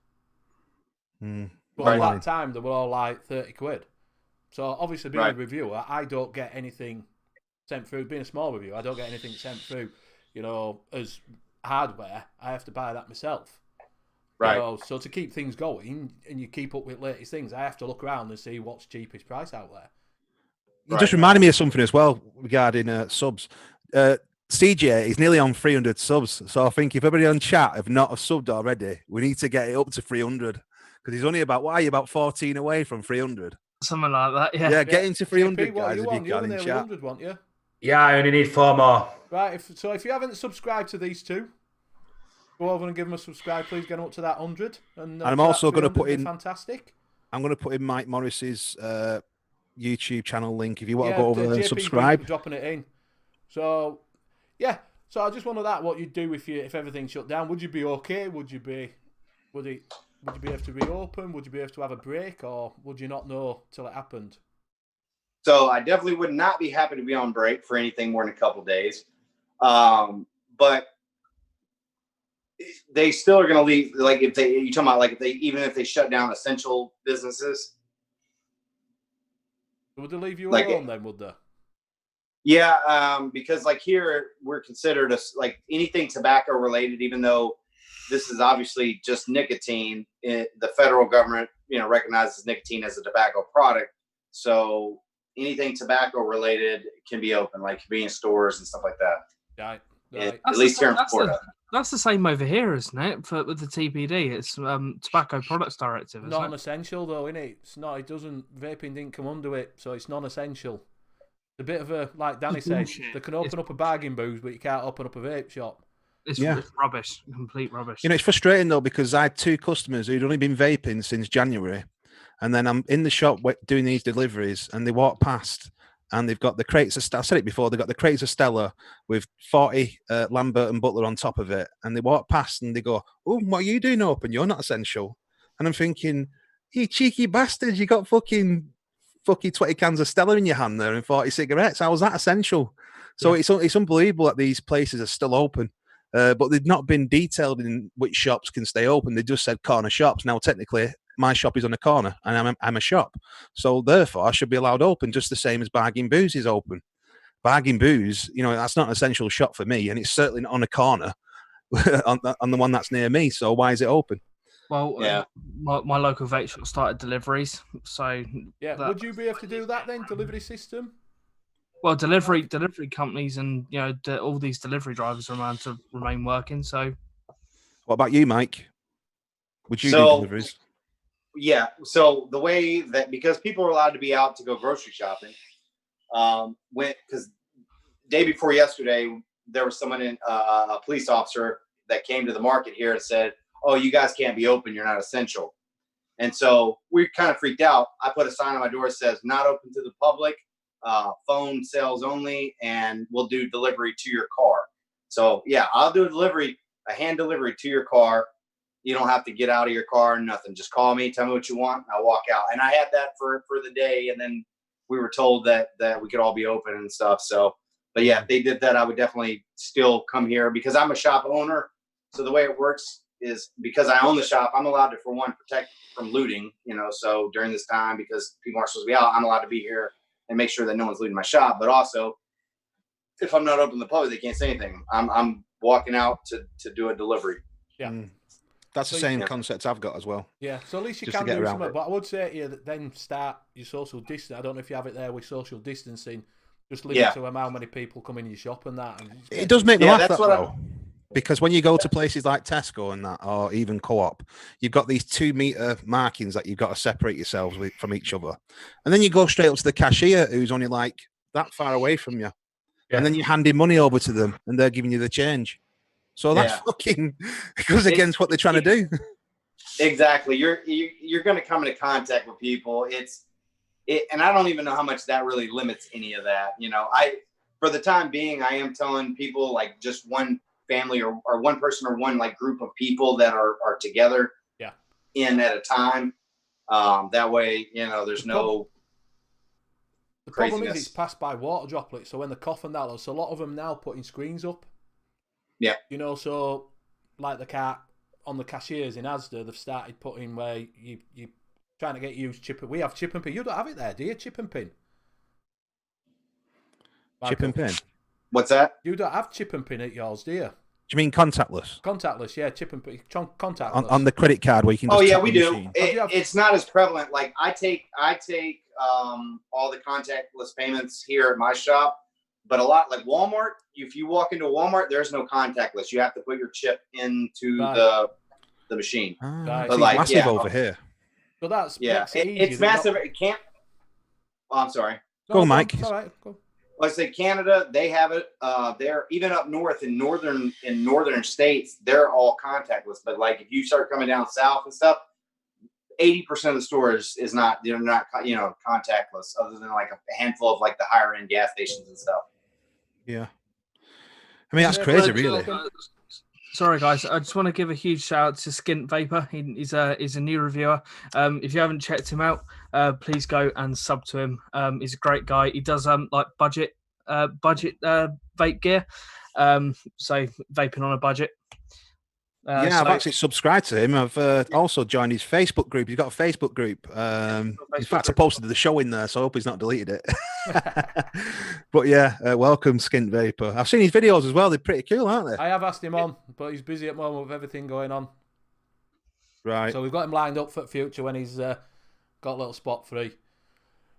But at that time they were all like 30 quid. So obviously being a reviewer, I don't get anything sent through. Being a small reviewer, I don't get anything sent through, as hardware. I have to buy that myself. Right. So to keep things going and you keep up with latest things, I have to look around and see what's cheapest price out there. You just reminded me of something as well regarding subs. CJ is nearly on 300 subs. So I think if everybody on chat have not subbed already, we need to get it up to 300. Because he's only about 14 away from 300. Something like that, yeah. Yeah, get into 300, JP, guys, if you can in chat. 100, want you? Yeah, I only need 4 more. Right, so if you haven't subscribed to these two, go over and give them a subscribe, please. Get them up to that 100. And I'm also going to put in... Fantastic. I'm going to put in Mike Morris's YouTube channel link if you want to go over there and JP's subscribe. Dropping it in. So, yeah. So I just wonder what you'd do if everything shut down. Would you be okay? Would you be able to reopen? Would you be able to have a break, or would you not know till it happened? So I definitely would not be happy to be on break for anything more than a couple of days. But they still are going to leave. Like you're talking about, like even if they shut down essential businesses. Would they leave you alone then, would they? Yeah, because like here we're considered like anything tobacco related, even though this is obviously just nicotine. The federal government, recognizes nicotine as a tobacco product. So anything tobacco related can be open, like convenience stores and stuff like that. Right. At least here in Florida. That's the same over here, isn't it? With the TPD, it's Tobacco Products Directive. Isn't non-essential though, isn't it? It's not. It doesn't. Vaping didn't come under it, so it's non-essential. A bit of a, like Danny said, they can open up a bargain booth, but you can't open up a vape shop. It's rubbish, complete rubbish. It's frustrating though, because I had 2 customers who'd only been vaping since January, and then I'm in the shop doing these deliveries, and they walk past, and they've got the crates of, I said it before, they've got the crates of Stella with 40 Lambert and Butler on top of it, and they walk past and they go, "Oh, what are you doing open? You're not essential." And I'm thinking, you cheeky bastards, you got fucking 20 cans of Stella in your hand there and 40 cigarettes. How was that essential? So it's unbelievable that these places are still open. But they've not been detailed in which shops can stay open. They just said corner shops. Now, technically, my shop is on a corner and I'm a shop. So therefore I should be allowed open just the same as Bargain Booze is open. Bargain Booze, you know, that's not an essential shop for me, and it's certainly not on a corner on the one that's near me. So why is it open? Well, yeah, my local vape shop started deliveries, so yeah. Would you be able to do that then? Delivery system? Well, delivery companies and all these delivery drivers are around to remain working. So, what about you, Mike? Would you do deliveries? Yeah. So the way that, because people are allowed to be out to go grocery shopping, because day before yesterday there was someone a police officer that came to the market here and said, "Oh, you guys can't be open. You're not essential." And so we kind of freaked out. I put a sign on my door that says, "Not open to the public, phone sales only, and we'll do delivery to your car." So yeah, I'll do a hand delivery to your car. You don't have to get out of your car, nothing. Just call me, tell me what you want, and I'll walk out. And I had that for the day, and then we were told that we could all be open and stuff. So, but yeah, if they did that, I would definitely still come here because I'm a shop owner. So the way it works is because I own the shop, I'm allowed to, for one, protect from looting, so during this time, because people aren't supposed to be out, I'm allowed to be here and make sure that no one's looting my shop. But also, if I'm not open to the public, they can't say anything. I'm walking out to do a delivery. Yeah. That's the same concept I've got as well. Yeah, so at least you can do something. But I would say to you that then start your social distance. I don't know if you have it there with social distancing. Just limit to how many people come in your shop and that. And it does make me laugh, that though. Because when you go to places like Tesco and that, or even Co-op, you've got these 2 meter markings that you've got to separate yourselves from each other. And then you go straight up to the cashier who's only like that far away from you. Yeah. And then you're handing money over to them and they're giving you the change. So that's fucking goes against what they're trying to do. Exactly. You're going to come into contact with people. And I don't even know how much that really limits any of that. For the time being, I am telling people like just one family or one person or one like group of people that are together in at a time. That way, there's no. The problem is it's passed by water droplets. So when they cough and that, so a lot of them now putting screens up. Yeah. So like the cat on the cashiers in Asda, they've started putting where you trying to get used chip. We have chip and pin. You don't have it there, do you? Chip and pin. Chip and pin. What's that? You don't have chip and pin at yours, do you? Do you mean contactless? Contactless, yeah. Chip and pin. Contactless. On the credit card where you can. Just we do. It's not as prevalent. Like I take all the contactless payments here at my shop. But a lot like Walmart, if you walk into Walmart, there's no contactless. You have to put your chip into the machine. But like massive over here. So that's it's massive. It can't. Oh, I'm sorry. Go, Mike. All right. Go. Let's say Canada, they have it. They're even up north in northern states, they're all contactless. But like if you start coming down south and stuff, 80% of the stores is not. They're not contactless, other than like a handful of like the higher end gas stations and stuff. Yeah, I mean that's crazy, really. Sorry, guys. I just want to give a huge shout out to Skint Vapor. He's a new reviewer. If you haven't checked him out, please go and sub to him. He's a great guy. He does like budget vape gear. So vaping on a budget. I've actually subscribed to him. I've also joined his Facebook group. He's got a Facebook group. In fact, I posted the show in there, so I hope he's not deleted it. But yeah, welcome, Skint Vapor. I've seen his videos as well. They're pretty cool, aren't they? I have asked him on, but he's busy at the moment with everything going on. Right. So we've got him lined up for the future when he's got a little spot free.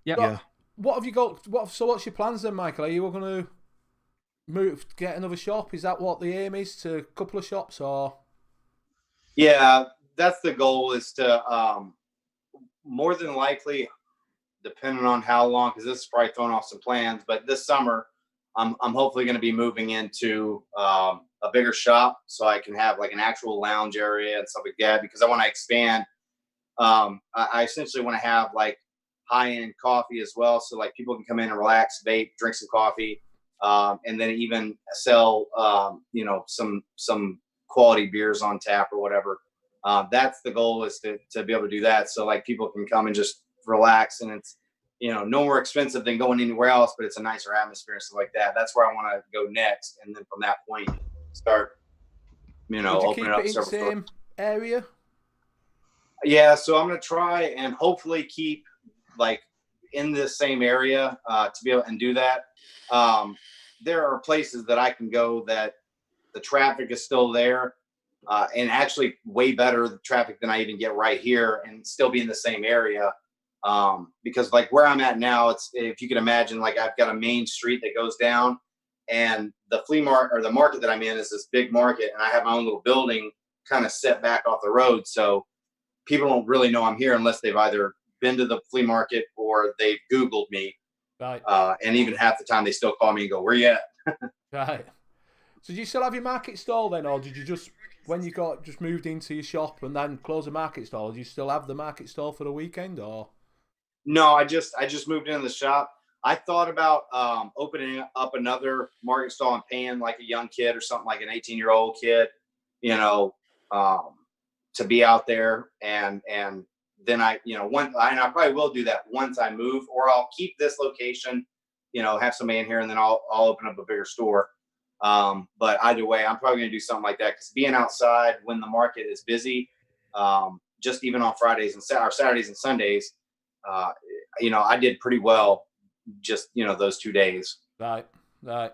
Yep. Yeah. What have you got? So what's your plans then, Michael? Are you going to get another shop? Is that what the aim is, to a couple of shops or? Yeah, that's the goal, is to more than likely, depending on how long, because this is probably throwing off some plans, but this summer I'm hopefully going to be moving into a bigger shop so I can have like an actual lounge area and stuff like that, because I want to expand. I essentially want to have like high-end coffee as well, so like people can come in and relax, vape, drink some coffee, and then even sell some quality beers on tap or whatever. That's the goal, is to be able to do that. So like people can come and just relax, and it's, no more expensive than going anywhere else, but it's a nicer atmosphere and stuff like that. That's where I want to go next. And then from that point, start, opening up in the same area. Yeah, so I'm gonna try and hopefully keep like in the same area to be able and do that. There are places that I can go that the traffic is still there, and actually way better traffic than I even get right here, and still be in the same area. Because like where I'm at now, it's, if you can imagine, like I've got a main street that goes down, and the flea market or the market that I'm in is this big market, and I have my own little building kind of set back off the road, so people don't really know I'm here unless they've either been to the flea market or they've Googled me. Right. And even half the time they still call me and go, "Where you at?" Right. So do you still have your market stall then, or did you just, when you just moved into your shop and then close the market stall, do you still have the market stall for the weekend, or? No, I just moved into the shop. I thought about opening up another market stall and paying like a young kid or something, like an 18-year-old kid, you know, to be out there, and then I probably will do that once I move, or I'll keep this location, have somebody in here, and then I'll open up a bigger store. But either way, I'm probably gonna do something like that, because being outside when the market is busy, just even on Fridays and Saturdays and Sundays, I did pretty well just those 2 days. Right. So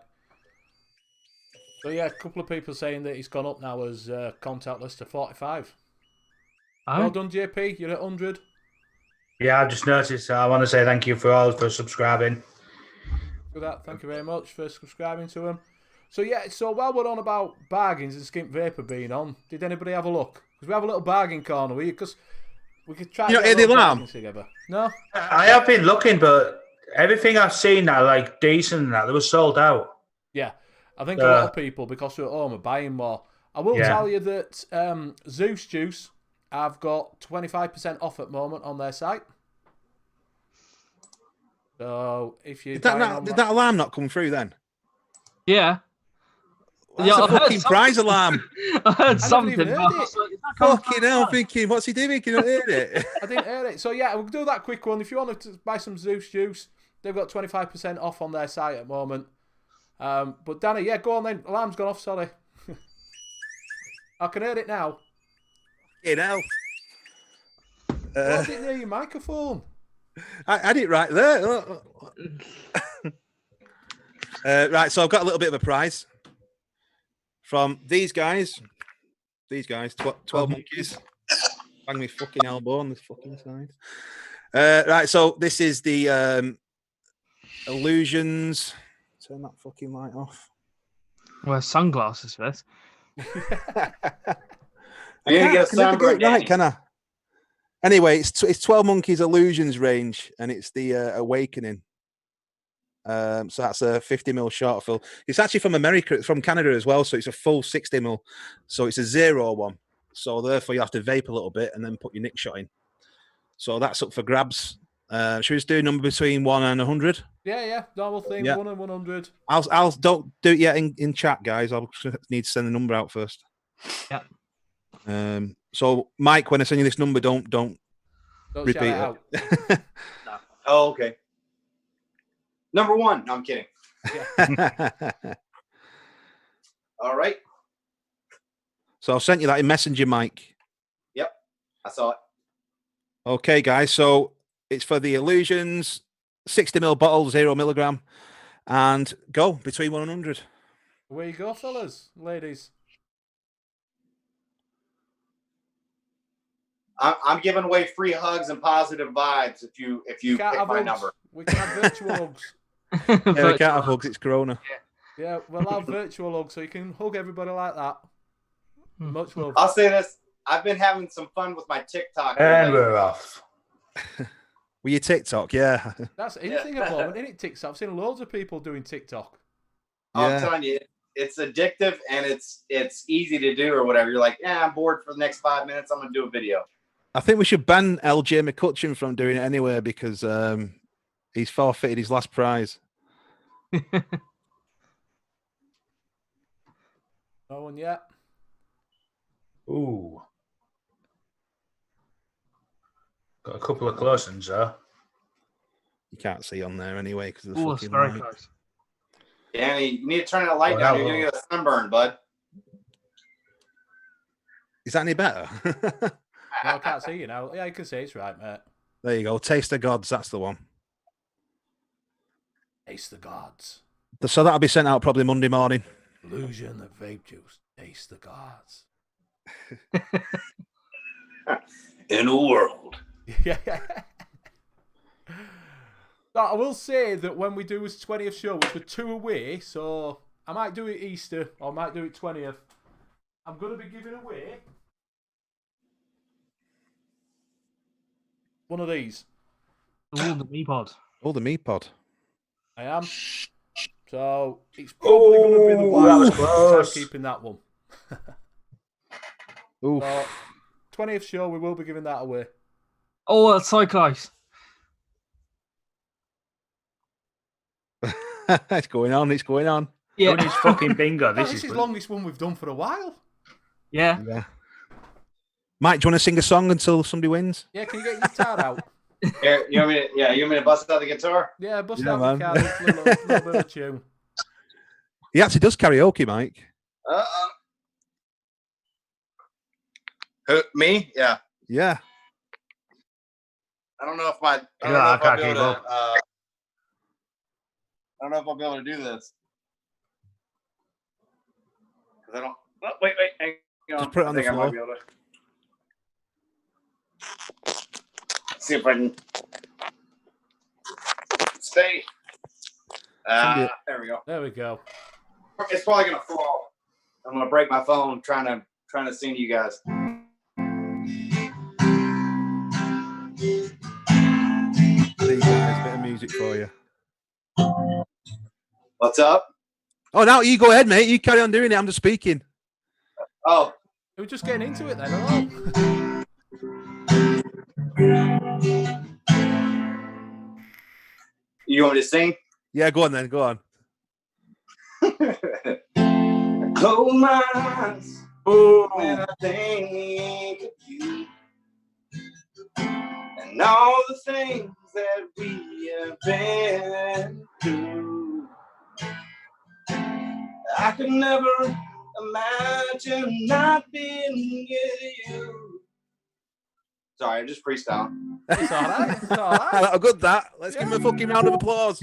yeah, a couple of people saying that he's gone up now as contact list to 45. Well done, JP. You're at 100. Yeah, I've just noticed. I want to say thank you for subscribing. For that, thank you very much for subscribing to him. So yeah, so while we're on about bargains and skimp vapor being on, did anybody have a look? Because we have a little bargain corner, because we could try. You know, Eddie Lamb together. No, I have been looking, but everything I've seen that like decent and that they were sold out. Yeah, I think a lot of people, because they're at home, are buying more. I will tell you that Zeus Juice have got 25% off at the moment on their site. So if you did that alarm not come through then? Yeah. That's a fucking prize alarm. I heard something. Fucking hell, I'm thinking, what's he doing? Can you not hear it? I didn't hear it. So yeah, we'll do that quick one. If you want to buy some Zeus Juice, they've got 25% off on their site at the moment. But Danny, yeah, go on then. Alarm's gone off, sorry. I can hear it now. Hell. I didn't hear your microphone. I had it right there. Right, so I've got a little bit of a prize from these guys. 12 monkeys. Bang me fucking elbow on this fucking side. Right, so this is the Illusions. Turn that fucking light off. Wear sunglasses for this. You're gonna get a sunburn, right, can I? Anyway, it's 12 Monkeys Illusions range, and it's the Awakening. So that's a 50mm short fill. It's actually from America, it's from Canada as well, so it's a full 60mm. So it's a 0 one. So therefore you have to vape a little bit and then put your nick shot in. So that's up for grabs. Should we just do a number between 1 and 100? Yeah, normal thing. Yeah. 1 and 100. I'll don't do it yet in chat, guys. I'll need to send the number out first. Yeah. So Mike, when I send you this number, don't repeat it. Out. No. Oh, okay. Number 1. No, I'm kidding. Yeah. All right. So I'll send you that in Messenger, Mike. Yep, I saw it. Okay, guys. So it's for the Illusions, 60ml bottle, 0mg, and go between 1 and 100. Where you go, fellas, ladies. I'm giving away free hugs and positive vibes if you pick my number. We can have virtual hugs. Yeah, we can't have hugs. It's Corona. Yeah, we'll have virtual hugs, so you can hug everybody like that. Much love. I'll say this: I've been having some fun with my TikTok. And we're off. With your TikTok, yeah. That's anything at the moment, isn't it? TikTok. I've seen loads of people doing TikTok. Yeah. I'm telling you, it's addictive and it's easy to do or whatever. You're like, I'm bored for the next 5 minutes. I'm gonna do a video. I think we should ban LJ McCutcheon from doing it anyway because he's forfeited his last prize. No one yet. Ooh. Got a couple of close ones there. You can't see on there anyway because of the it's fucking very light. close. Yeah, you need to turn that light down. You're gonna get a sunburn, bud. Is that any better? No, I can't see you now. Yeah, you can see it's right, mate. There you go. Taste the Gods. That's the one. Taste the Gods. So that'll be sent out probably Monday morning. Illusion of vape juice. Taste the Gods. In a world. Yeah. I will say that when we do his 20th show, which we're 2 away, so I might do it Easter or I might do it 20th. I'm going to be giving away one of these. Oh, the Me Pod. Oh, the Me Pod. I am. So it's probably going to be the one. I'm keeping that one. Ooh. So, 20th show, we will be giving that away. Oh, that's Cyclice. It's going on. It's going on. Yeah. Doing his fucking bingo. This is the longest one we've done for a while. Yeah. Mike, do you want to sing a song until somebody wins? Yeah, can you get your guitar out? You want me to bust out the guitar? Yeah, bust out the guitar. It's a little bit of a tune. He actually does karaoke, Mike. Who, me? Yeah. Yeah. I don't know if I don't know if I'll be able to do this. I don't. Oh, wait. Hang on. Just put it on the floor. I might be able to. See if I can stay. There we go. There we go. It's probably gonna fall. I'm gonna break my phone trying to sing to you guys. There you go. There's a bit of music for you. What's up? Oh, now you go ahead, mate. You carry on doing it. I'm just speaking. Oh, we're just getting into it then. Hello. You want me to sing? Yeah, go on then. Go on. Close my eyes when I think of you and all the things that we have been through. I could never imagine not being with you. Sorry, I'm just freestyling. It's all right. It's all right. That'll good. Let's give him a fucking round of applause.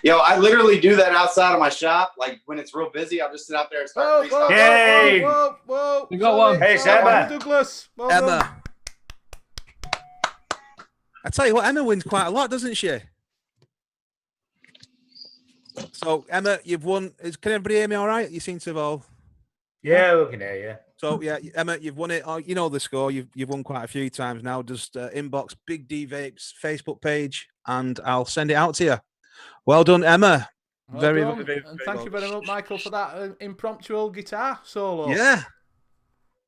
Yo, I literally do that outside of my shop. Like when it's real busy, I'll just sit out there and start freestyling. Yay! Whoa. You got one. Hey, Emma. Douglas. Well Emma. done. I tell you what, Emma wins quite a lot, doesn't she? So, Emma, you've won. Can everybody hear me all right? You seem to have all... Yeah, we can hear you. So, yeah, Emma, you've won it. Oh, you know the score. You've won quite a few times now. Just inbox Big D Vapes Facebook page, and I'll send it out to you. Well done, Emma. Well very, done. very, and thank you very much, Michael, for that impromptu guitar solo. Yeah.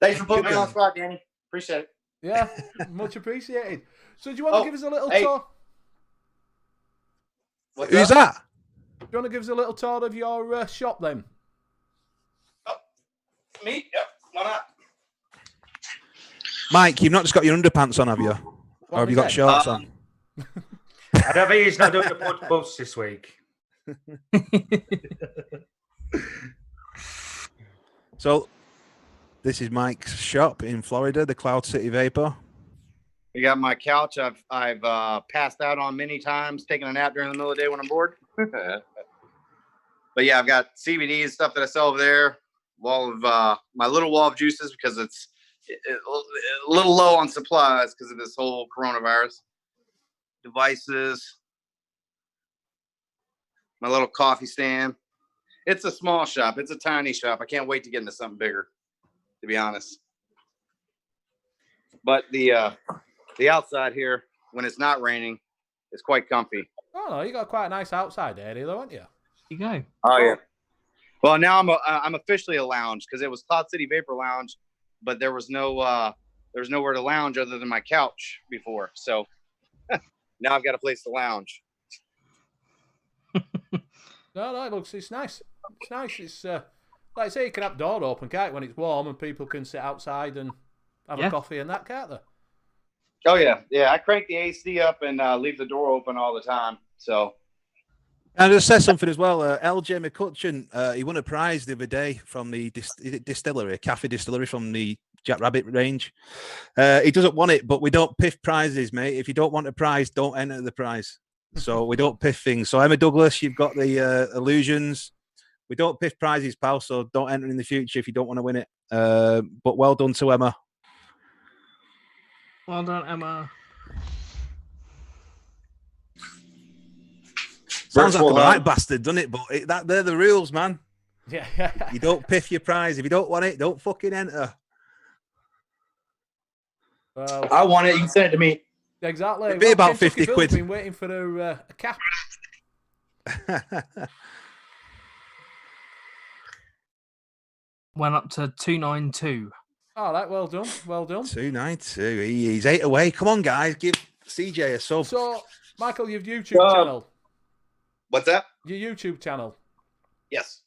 Thanks for putting me on the spot, Danny. Appreciate it. Yeah, much appreciated. So do you want to give us a little tour? Who's that? Do you want to give us a little tour of your shop then? Oh, me? Yep. Why not? Mike, you've not just got your underpants on, have you? Or have you got shorts on? I don't think he's not doing the push bus this week. So, this is Mike's shop in Florida, the Cloud City Vapor. You got my couch. I've passed out on many times, taking a nap during the middle of the day when I'm bored. But yeah, I've got CBD and stuff that I sell over there. Wall of my little wall of juices because it's a little low on supplies because of this whole coronavirus. Devices. My little coffee stand. It's a small shop. It's a tiny shop. I can't wait to get into something bigger, to be honest. But the outside here, when it's not raining, is quite comfy. Oh no, you got quite a nice outside area, though, haven't you? You go. Oh yeah. Well, now I'm officially a lounge because it was Cloud City Vapor Lounge, but there was nowhere to lounge other than my couch before. So now I've got a place to lounge. No, it's nice. It's nice. It's like I say, you can have door open, can't you, when it's warm and people can sit outside and have a coffee and that, can't they? Oh yeah. I crank the AC up and leave the door open all the time. So And I just said something as well. LJ McCutcheon, he won a prize the other day from the distillery, Cafe Distillery from the Jack Rabbit range. He doesn't want it, but we don't piff prizes, mate. If you don't want a prize, don't enter the prize. So we don't piff things. So Emma Douglas, you've got the illusions. We don't piff prizes, pal. So don't enter in the future if you don't want to win it. But well done to Emma. Well done, Emma. Sounds like a right bastard, doesn't it? But they're the rules, man. Yeah. You don't piff your prize. If you don't want it, don't fucking enter. Well, I want it. You can send it to me. Exactly. It'd be about Kentucky 50 quid. Been waiting for a cap. Went up to 292. All right, well done. 292. He's 8 away. Come on, guys. Give CJ a sub. So, Michael, your YouTube channel. What's that? Your YouTube channel. Yes.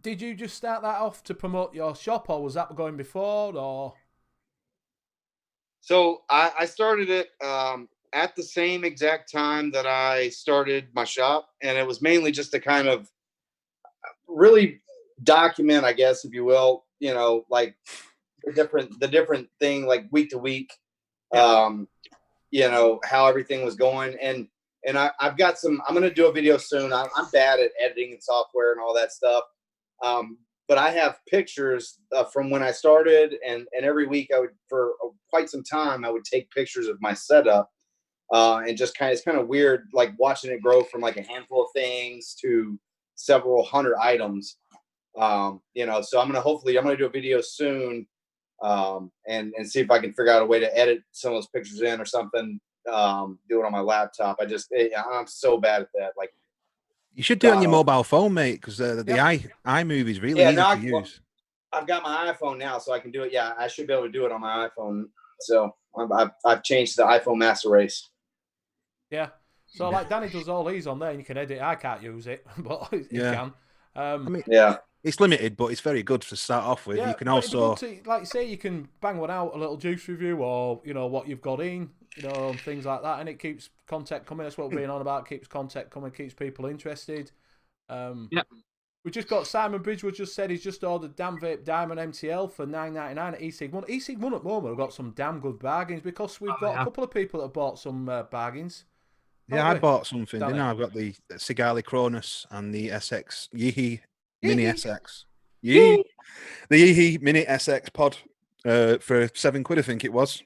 Did you just start that off to promote your shop, or was that going before, or? So I started it at the same exact time that I started my shop, and it was mainly just to kind of really document, I guess, if you will, like the different thing, like week to week, how everything was going. And I've got I'm going to do a video soon. I'm bad at editing and software and all that stuff. But I have pictures from when I started, and every week I would, for quite some time, I would take pictures of my setup, and just it's kind of weird, like watching it grow from like a handful of things to several hundred items. So I'm gonna do a video soon, and see if I can figure out a way to edit some of those pictures in or something. Do it on my laptop. I'm so bad at that. Like, you should do it on your mobile phone, mate, because the iMovie is really easy to use. I've got my iPhone now, so I can do it. Yeah, I should be able to do it on my iPhone. So I've changed the iPhone Master Race. Yeah. So like Danny does all these on there, and you can edit. I can't use it, but you can. It's limited, but it's very good to start off with. Yeah, you can also, like you say, you can bang one out, a little juice review, or what you've got in, things like that, and it keeps content coming. That's what we're being on about. Keeps content coming, keeps people interested. We just got Simon Bridgewood just said he's just ordered damn vape Diamond MTL for $9.99 at eSig1. eSig1 at the moment have got some damn good bargains because we've got a couple of people that have bought some bargains. Yeah, I bought something, didn't I? I've got the Cigali Cronus and the SX Yeehee Mini SX. Yeehee. The Yeehee Mini SX pod for £7, I think it was.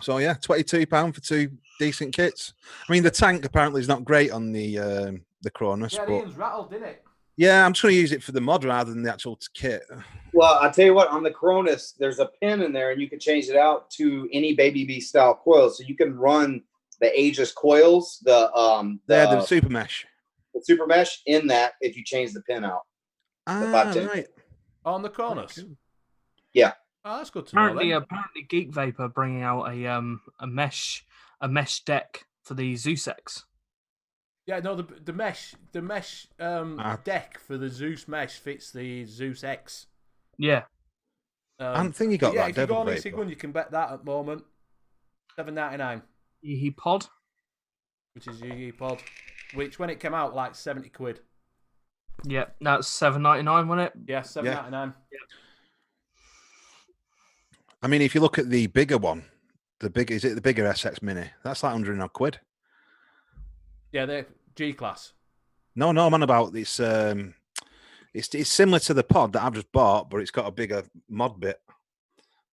So yeah, £22 for 2 decent kits. I mean, the tank apparently is not great on the Cronus. Yeah, Ian's rattled, didn't it? Yeah, I'm just going to use it for the mod rather than the actual kit. Well, I'll tell you what, on the Cronus, there's a pin in there, and you can change it out to any Baby B style coil, so you can run the Aegis coils, the super mesh. The super mesh in that if you change the pin out. Right. On the Cronus. Yeah. Oh, that's good to know. Apparently, Geek Vape are bringing out a mesh deck for the Zeus X. Yeah, no, the mesh deck for the Zeus mesh fits the Zeus X. Yeah. I don't think you got that. If you go on eSig1, you can bet that at the moment. $7.99. Yeehee pod. Which is Yeehee pod. Which, when it came out, like £70. Yeah, that's $7.99, wasn't it? Yeah, $7.99. Yeah. I mean, if you look at the bigger one, the bigger SX Mini? That's like £100 odd. Yeah, they're G class. No, I'm on about this. It's similar to the pod that I've just bought, but it's got a bigger mod bit.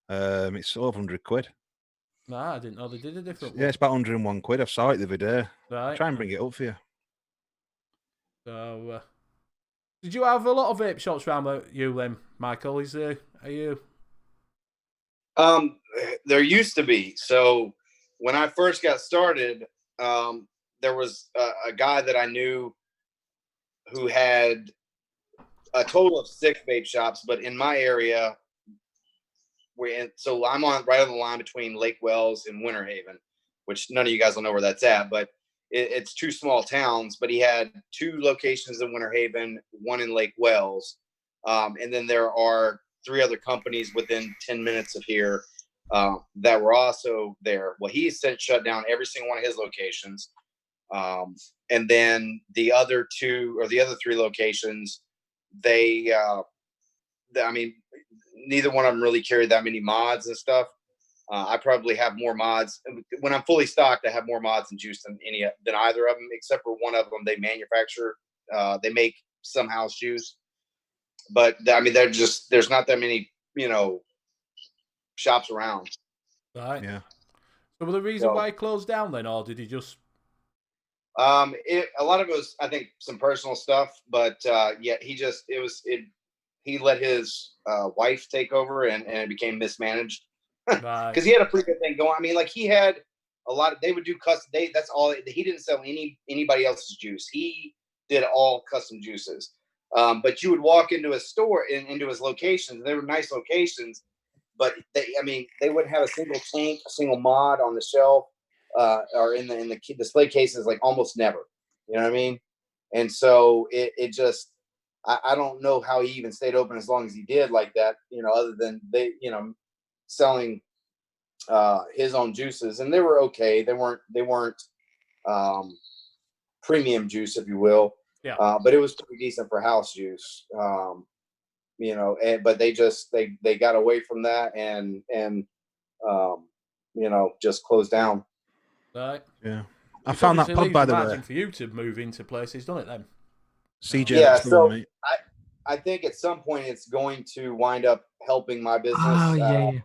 It's over £100. Nah, I didn't know they did a different one. Yeah, it's about £101. I saw it the other day. Right. I'll try and bring it up for you. So, did you have a lot of vape shops around you then, Michael? Are you? There used to be. So when I first got started, there was a guy that I knew who had a total of 6 vape shops, but in my area, so I'm right on the line between Lake Wells and Winter Haven, which none of you guys will know where that's at, but it's 2 small towns. But he had 2 locations in Winter Haven, 1 in Lake Wells, and then there are 3 other companies within 10 minutes of here that were also there. Well, he shut down every single one of his locations. And then the other 2 or the other 3 locations, I mean, neither one of them really carry that many mods and stuff. I probably have more mods when I'm fully stocked. I have more mods and juice than either of them, except for one of them. They manufacture, they make some house juice, but I mean, there's not that many, shops around. Right. Yeah. So was the reason why he closed down then, or did he just? A lot of it was, I think, some personal stuff, but yeah, he let his wife take over, and it became mismanaged. Right. Because he had a pretty good thing going. I mean, like he had a lot of. They would do custom. That's all. He didn't sell anybody else's juice. He did all custom juices. But you would walk into a store, into his locations. They were nice locations, but they wouldn't have a single tank, a single mod on the shelf, or in the display cases, like almost never. You know what I mean? And so it just. I don't know how he even stayed open as long as he did like that. Other than selling his own juices, and they were okay. They weren't premium juice, if you will. Yeah. But it was pretty decent for house juice. But they got away from that and just closed down. Right. Yeah. I found that pod, by the way. For you to move into places, don't it then? CJ. Yeah. So I think at some point it's going to wind up helping my business. Oh yeah.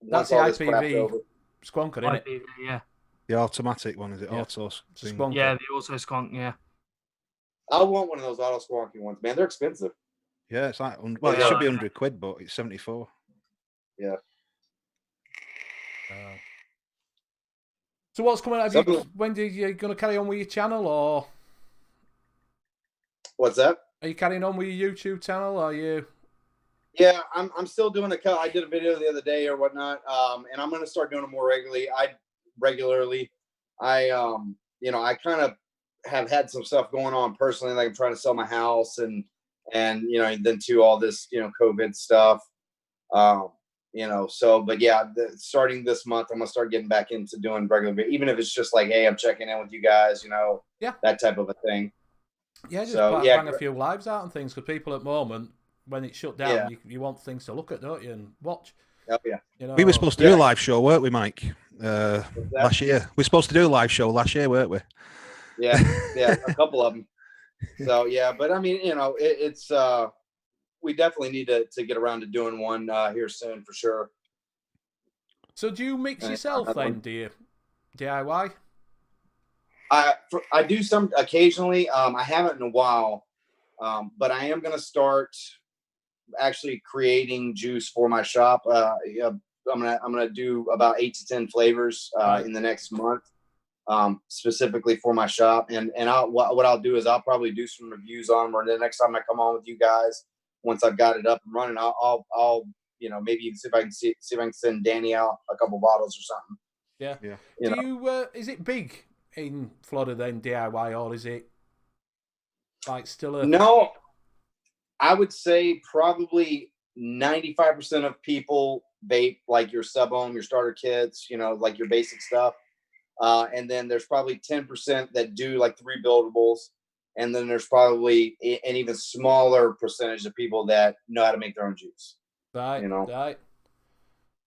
That's the IPV squonker, isn't it? IPV, yeah. The automatic one, is it? Yeah. Auto squonker. Yeah, the auto squonk, yeah. I want one of those auto squonking ones, man. They're expensive. Yeah, it's like, well, it should be 100 quid, but it's 74. Yeah. So what's coming out? When are you going to carry on with your channel, or? What's that? Are you carrying on with your YouTube channel? Are you? Yeah, I'm still doing I did a video the other day or whatnot, and I'm going to start doing it more regularly. I kind of have had some stuff going on personally, like I'm trying to sell my house, and then to all this COVID stuff, but yeah, starting this month, I'm gonna start getting back into doing regular, even if it's just like, hey, I'm checking in with you guys, that type of a thing. Yeah, just bang a few lives out and things, because people at the moment, when it's shut down, you want things to look at, don't you, and watch. Oh yeah. We were supposed to do a live show, weren't we, Mike? Last year. We were supposed to do a live show last year, weren't we? Yeah, a couple of them. So yeah, but I mean, it's we definitely need to get around to doing one here soon for sure. So do you mix yourself then? Do you DIY? I do some occasionally. I haven't in a while, but I am going to start actually creating juice for my shop. I'm gonna do about 8 to 10 flavors in the next month, specifically for my shop. And what I'll do is I'll probably do some reviews on them, or the next time I come on with you guys, once I've got it up and running, I'll maybe even see if I can send Danny out a couple bottles or something. Yeah. Do you is it big in Florida then, DIY, or is it like still a? No, I would say probably 95% of people vape like your sub-ohm, your starter kits, like your basic stuff. And then there's probably 10% that do like the rebuildables. And then there's probably an even smaller percentage of people that know how to make their own juice. Right, right.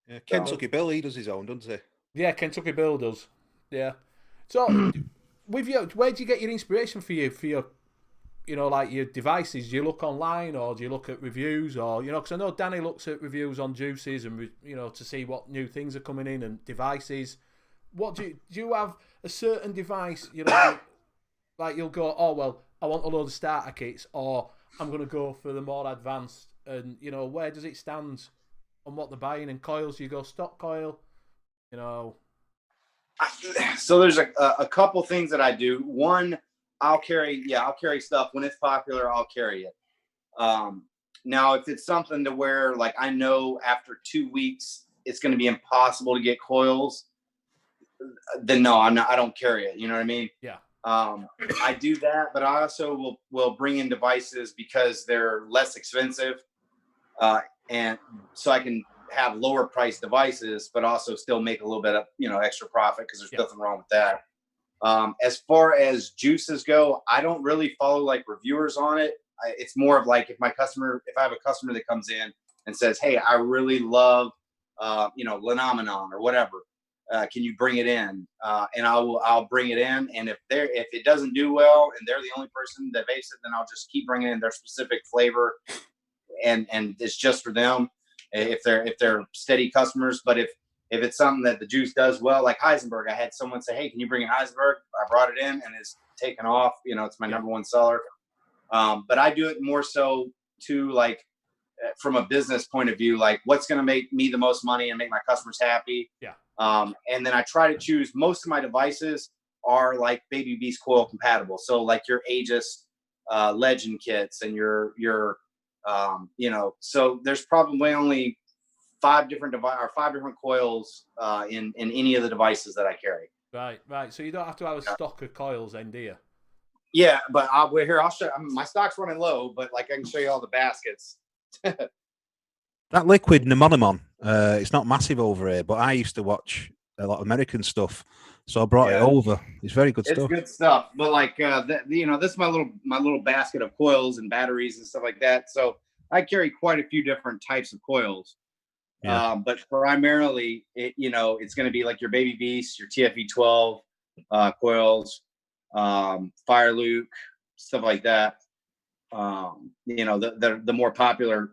Yeah, Kentucky Bill, he does his own, doesn't he? Yeah, Kentucky Bill does. Yeah. So, with you, where do you get your inspiration for your, like your devices? Do you look online, or do you look at reviews, or because I know Danny looks at reviews on juices and to see what new things are coming in and devices. What do you have a certain device? Like you'll go, oh well, I want a load of starter kits, or I'm going to go for the more advanced. And where does it stand on what they're buying? And coils, you go stock coil. So there's a couple things that I do. One, I'll carry stuff when it's popular. I'll carry it. Now, if it's something to where like I know after 2 weeks it's going to be impossible to get coils, then no, I don't carry it. You know what I mean? Yeah. I do that, but I also will bring in devices because they're less expensive, and so I can have lower priced devices, but also still make a little bit of extra profit, because there's nothing wrong with that. As far as juices go, I don't really follow like reviewers on it. It's more of like if I have a customer that comes in and says, "Hey, I really love, Lenominion or whatever. Can you bring it in?" And I'll bring it in. And if it doesn't do well and they're the only person that vapes it, then I'll just keep bringing in their specific flavor, and it's just for them if they're steady customers. But if it's something that the juice does well, like Heisenberg, I had someone say, "Hey, can you bring in Heisenberg?" I brought it in and it's taken off. It's my number one seller. But I do it more so to like from a business point of view, like what's going to make me the most money and make my customers happy. Yeah. And then I try to choose, most of my devices are like Baby Beast coil compatible. So like your Aegis Legend kits and your so there's probably only 5 different coils in any of the devices that I carry. Right. So you don't have to have a stock of coils then, do you? Yeah, but I'll show. My stock's running low, but like I can show you all the baskets. That liquid Nemonimon, it's not massive over here, but I used to watch a lot of American stuff, so I brought it over. It's very good stuff. It's good stuff, but like this is my little basket of coils and batteries and stuff like that. So I carry quite a few different types of coils. Yeah. But primarily, it's going to be like your Baby Beast, your TFE12 coils, Fire Luke, stuff like that. The more popular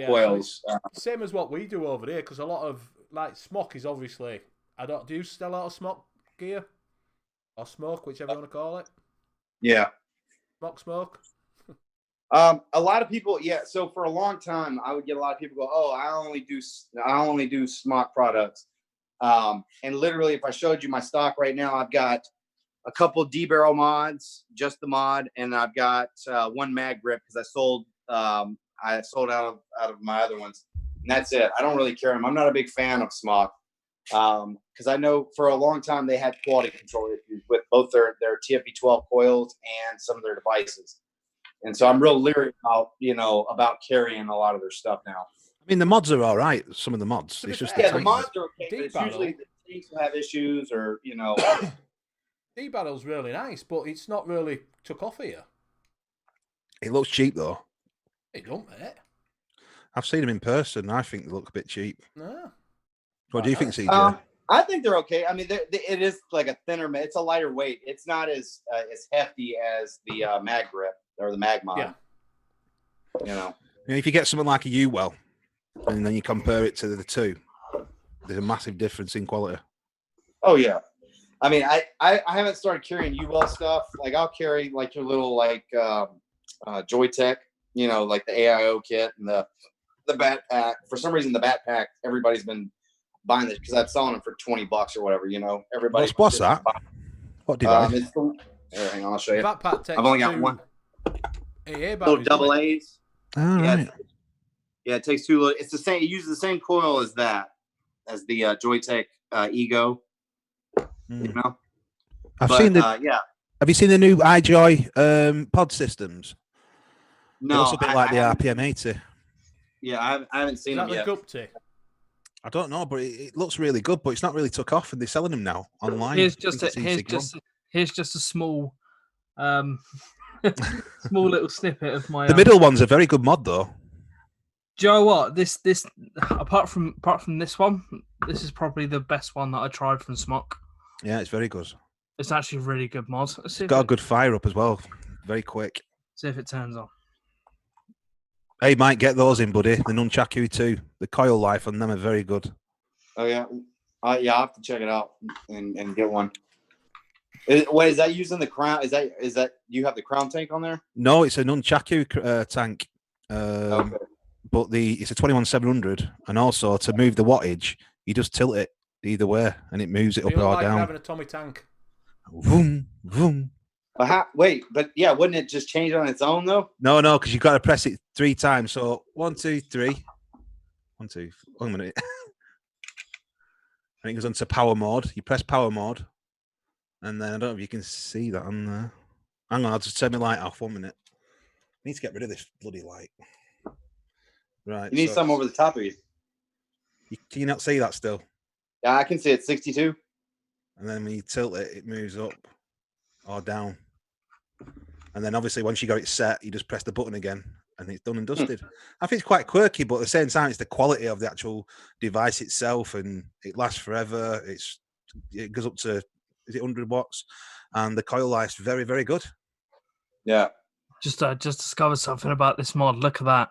coils. Same as what we do over here, because a lot of like smock is obviously. Do you sell a lot of smock gear or smoke, whichever you want to call it? Yeah. Smoke. A lot of people, yeah. So for a long time, I would get a lot of people go, "Oh, I only do smock products." And literally, if I showed you my stock right now, I've got a couple D-barrel mods, just the mod, and I've got one mag grip because I sold out of my other ones, and that's it. I don't really carry them. I'm not a big fan of smock because I know for a long time they had quality control issues with both their TFE12 coils and some of their devices. And so I'm real leery about carrying a lot of their stuff now. I mean, the mods are all right. Some of the mods. It's just the mods are okay. But it's usually the tanks will have issues, or D-barrel's really nice, but it's not really took off here. It looks cheap though. It don't, mate. I've seen them in person. I think they look a bit cheap. No. What do you think, CJ? I think they're okay. I mean, it is like a thinner. It's a lighter weight. It's not as hefty as the mag grip or the mag mod. Yeah. If you get something like a N.U.V.S, and then you compare it to the two, there's a massive difference in quality. Oh yeah. I mean, I haven't started carrying N.U.V.S stuff. Like I'll carry like your little like Joytech, like the AIO kit and the backpack. For some reason, the backpack, everybody's been buying this because I'm selling them for $20 or whatever. Everybody. What's that? What device? Here, hang on, I'll show you. Backpack takes I've only got one. Little double A's. All right. Yeah, it takes 2. It's the same. It uses the same coil as the Joytech Ego. I've seen the. Yeah. Have you seen the new iJoy pod systems? No, they look a bit like the RPM 80. Yeah, I haven't seen them yet. I don't know, but it looks really good. But it's not really took off, and they're selling them now online. Here's just a small, small little snippet of my. The middle one's a very good mod, though. Do you know what? This apart from this one, this is probably the best one that I tried from Smock. Yeah, it's very good. It's actually a really good mod. It's got a good fire up as well. Very quick. See if it turns on. Hey, Mike, get those in, buddy. The Nunchaku too. The coil life on them are very good. Oh yeah, yeah. I'll have to check it out and get one. Wait, is that using the crown? Is that you have the crown tank on there? No, it's a Nunchaku tank. Okay. But it's a 21700, and also to move the wattage, you just tilt it either way, and it moves it up or down. Having a Tommy tank. Vroom, vroom. Wait, but yeah, wouldn't it just change on its own though? No, because you've got to press it 3 times. So 1, 2, 3. 1, 2. 1 minute. And it goes on to power mode. You press power mode, and then I don't know if you can see that on there. Hang on, I'll just turn my light off. 1 minute. I need to get rid of this bloody light. Right. You need some over the top of you. Can you not see that still? Yeah, I can see it. 62. And then when you tilt it, it moves up. or down. And then obviously once you got it set, you just press the button again and it's done and dusted. I think it's quite quirky, but at the same time, it's the quality of the actual device itself, and it lasts forever. It goes up to, is it 100 watts? And the coil life's very, very good. Yeah. Just discovered something about this mod. Look at that.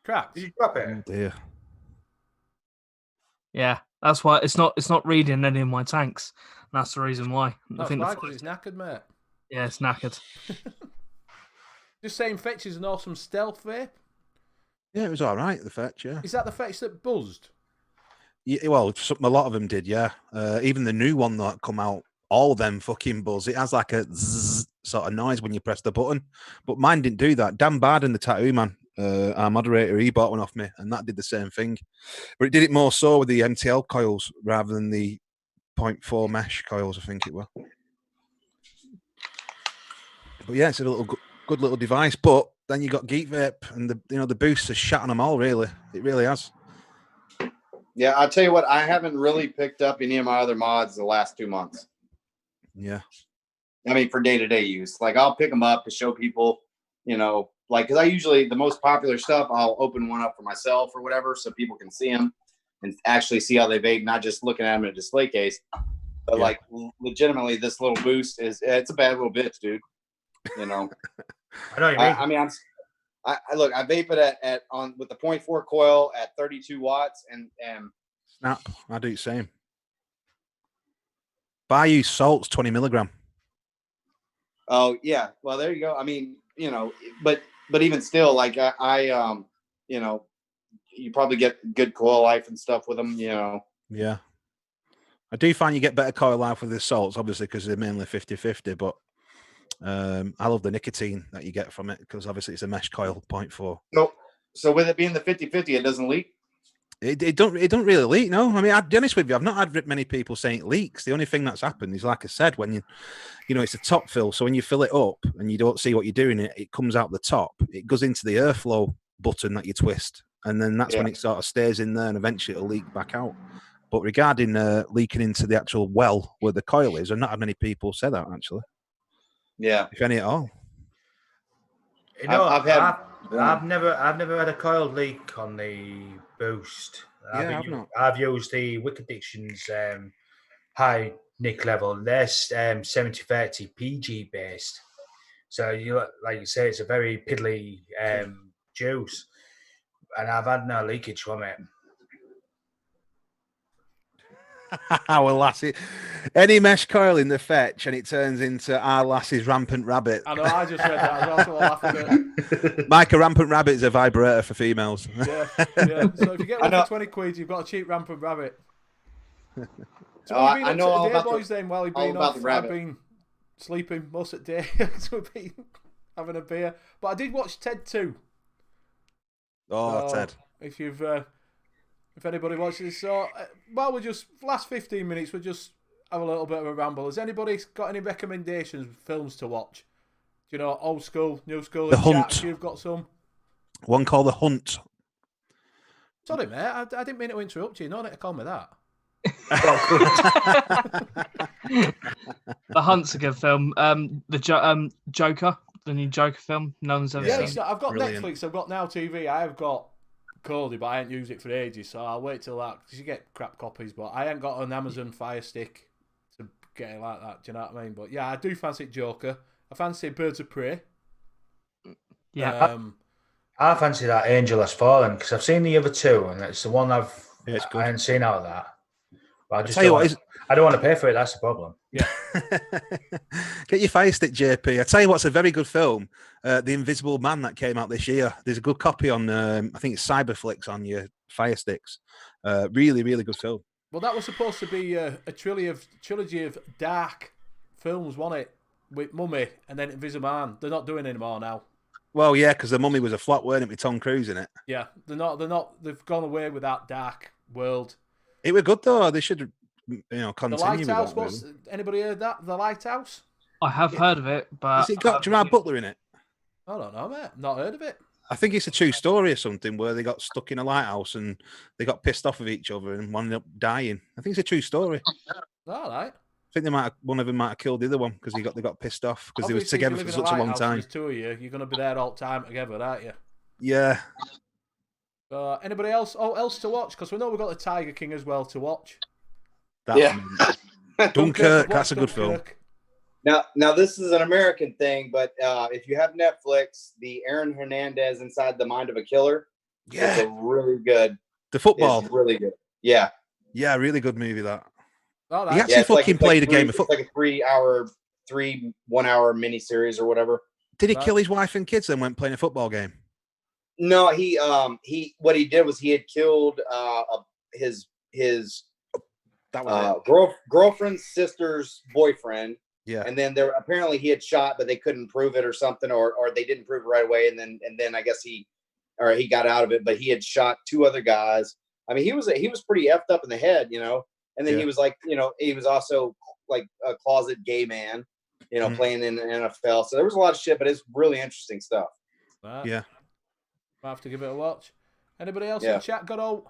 Crap. Did you drop it? Oh dear. Yeah, that's why it's not reading any of my tanks. That's the reason why. That's why, because it's knackered, mate. Yeah, it's knackered. Just saying, Fetch is an awesome stealth vape. Yeah, it was all right, the Fetch, yeah. Is that the Fetch that buzzed? Yeah, well, a lot of them did, yeah. Even the new one that come out, all of them fucking buzz. It has like a zzz sort of noise when you press the button. But mine didn't do that. Dan Barden, the tattoo man, our moderator, he bought one off me, and that did the same thing. But it did it more so with the MTL coils rather than the 0.4 mesh coils, I think it was. But yeah, it's a good little device. But then you got Geek Vape, and the boost has shat on them all. Really, it really has. Yeah, I'll tell you what. I haven't really picked up any of my other mods the last 2 months. Yeah, I mean, for day-to-day use. Like, I'll pick them up to show people, like, because I usually, the most popular stuff, I'll open one up for myself or whatever, so people can see them and actually see how they vape, not just looking at them in a display case. But like, legitimately, this little boost it's a bad little bitch, dude. I know what you mean. I mean, I look, I vape it at with the 0.4 coil at 32 watts and snap. I do the same. Bayou salt's 20 milligram. Oh yeah, well there you go. I mean, but even still, like I you probably get good coil life and stuff with them. Yeah, I do find you get better coil life with the salts, obviously, because they're mainly 50-50. But I love the nicotine that you get from it because obviously it's a mesh coil 0.4. So with it being the 50-50, it doesn't leak. It don't really leak. No, I mean, I'll be honest with you, I've not had many people saying it leaks. The only thing that's happened is, like I said, when it's a top fill. So when you fill it up and you don't see what you're doing, it comes out the top. It goes into the airflow button that you twist, and then that's when it sort of stays in there, and eventually it'll leak back out. But regarding leaking into the actual well where the coil is, I've not had many people say that actually. Yeah, if any at all. I've never had a coil leak on the boost. I've used the Wicked Diction's high nick level. They're 70-30 PG based, so like you say, it's a very piddly juice, and I've had no leakage from it. Our lassie, any mesh coil in the Fetch, and it turns into our lassie's rampant rabbit. I know. I just read that. I was also laughing at it. Mike, a rampant rabbit is a vibrator for females. Yeah. So if you get one for 20 quid, you've got a cheap rampant rabbit. So I know all about boys. Then while you've been off, I've been sleeping most of the day. So we've been having a beer. But I did watch Ted 2. Oh, so Ted! If anybody watches this, we're just last 15 minutes. We'll just have a little bit of a ramble. Has anybody got any recommendations, films to watch? Do you know, old school, new school? The Hunt. Chat, you've got some. One called The Hunt. Sorry, mate. I didn't mean to interrupt you. No need to call me that. The Hunt's a good film. The Joker, the new Joker film. No one's ever seen. I've got Brilliant. Netflix. I've got Now TV. I have got Cody, but I ain't used it for ages, so I'll wait till that, because you get crap copies, but I ain't got an Amazon Fire Stick to get it like that. Do you know what I mean? But yeah, I do fancy Joker. I fancy Birds of Prey. Yeah. I fancy that Angel Has Fallen, because I've seen the other two, and it's the one I haven't seen out of that. But I don't want to pay for it. That's the problem. Yeah. Get your Fire Stick, JP. I tell you what's a very good film, The Invisible Man, that came out this year. There's a good copy on, I think it's Cyberflix on your Fire Sticks. Really, really good film. Well, that was supposed to be a trilogy of dark films, wasn't it? With Mummy and then Invisible Man. They're not doing anymore now. Well, yeah, because The Mummy was a flop, weren't it, with Tom Cruise in it? Yeah, they're not. They've gone away with that dark world. It was good though. They should, continue. The Lighthouse. With that, really. Anybody heard that? The Lighthouse. I have heard of it, but has it got Gerard Butler in it? I don't know, mate. Not heard of it. I think it's a true story or something where they got stuck in a lighthouse and they got pissed off with each other and one ended up dying. I think it's a true story. All right. think one of them might have killed the other one because they got pissed off because they was together for such a long time. There's two of you. You're going to be there all the time together, aren't you? Yeah. Anybody else? Else to watch? Because we know we've got the Tiger King as well to watch. Dunkirk. That's a good film. Now this is an American thing, but if you have Netflix, the Aaron Hernandez Inside the Mind of a Killer is a really good. The football. Is really good. Yeah. Yeah, really good movie that. Oh, he actually fucking played a game of football. It's like a 1 hour miniseries or whatever. Did he kill his wife and kids and went playing a football game? No, what he did was he had killed his girlfriend's sister's boyfriend. Yeah. And then apparently he had shot, but they couldn't prove it or something, or they didn't prove it right away. And then I guess he got out of it, but he had shot 2 other guys. I mean, he was pretty effed up in the head, you know. And then he was like, you know, he was also like a closet gay man, you know, playing in the NFL. So there was a lot of shit, but it's really interesting stuff. Yeah. Might have to give it a watch. Anybody else in the chat got out?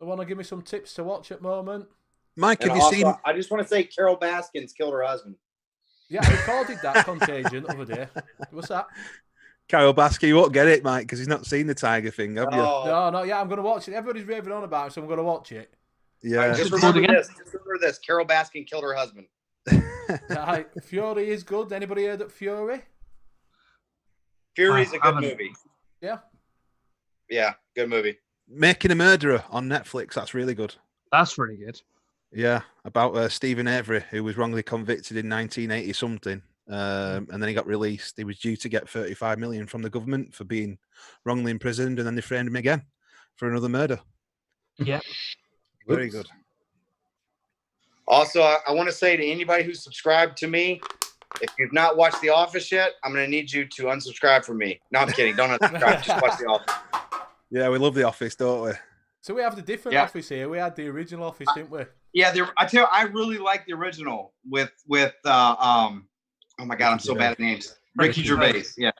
They want to give me some tips to watch at the moment? Mike, have you seen? I just want to say Carol Baskins killed her husband. Yeah, I recorded that Contagion the other day. What's that? Carol Baskin, you won't get it, Mike, because he's not seen the Tiger thing, have you? No, yeah, I'm going to watch it. Everybody's raving on about it, so I'm going to watch it. Yeah. Right, just remember this. Carol Baskin killed her husband. Right. Fury is good. Anybody heard of Fury? Fury's a good movie. Yeah. Yeah, good movie. Making a Murderer on Netflix. That's really good. That's really good. Yeah, about Stephen Avery, who was wrongly convicted in 1980 something, and then he got released. He was due to get 35 million from the government for being wrongly imprisoned, and then they framed him again for another murder. Yeah, very good. Also, I want to say to anybody who's subscribed to me, if you've not watched The Office yet, I'm going to need you to unsubscribe from me. No, I'm kidding. Don't unsubscribe. Just watch The Office. Yeah, we love The Office, don't we? So we have the different Office here. We had the original Office, didn't we? Yeah, I tell you, I really like the original with oh my God, I'm so bad at names. Ricky Gervais. Yeah.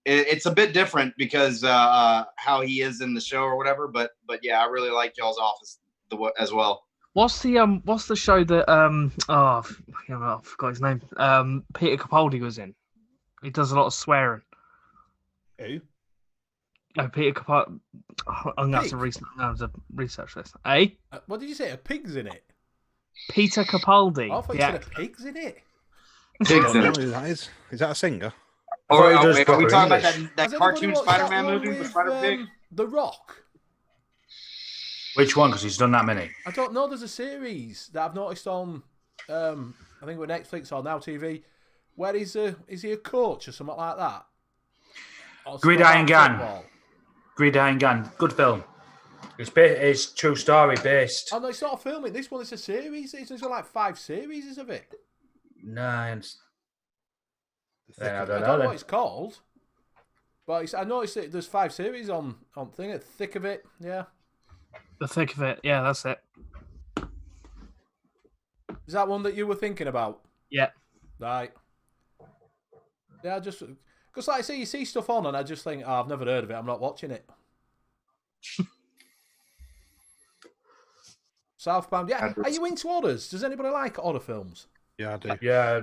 It's a bit different because how he is in the show or whatever, but yeah, I really like y'all's Office as well. What's the show that I forgot his name. Peter Capaldi was in. He does a lot of swearing. Who? Oh, Peter Capaldi. I'm going to research this. What did you say? A pig's in it? Peter Capaldi. I thought you said a pig's in it. Pigs in it. Is that a singer? Or are we talking about that cartoon Spider-Man movie with Spider-Pig? The Rock. Which one? Because he's done that many. I don't know. There's a series that I've noticed on, I think with Netflix or Now TV, where is he a coach or something like that? Gridiron Gang. Gridiron Gang. Good film. It's true story based. Oh no, it's not a film. This one is a series. It's got like 5 series of it. I don't know what it's called, but I noticed that there's 5 series on thing. The Thick of It, yeah. The Thick of It, yeah, that's it. Is that one that you were thinking about? Yeah. Right. Yeah, just because like I say, you see stuff on, and I just think, I've never heard of it. I'm not watching it. Southbound, yeah. Are you into horrors? Does anybody like horror films? Yeah, I do. Yeah,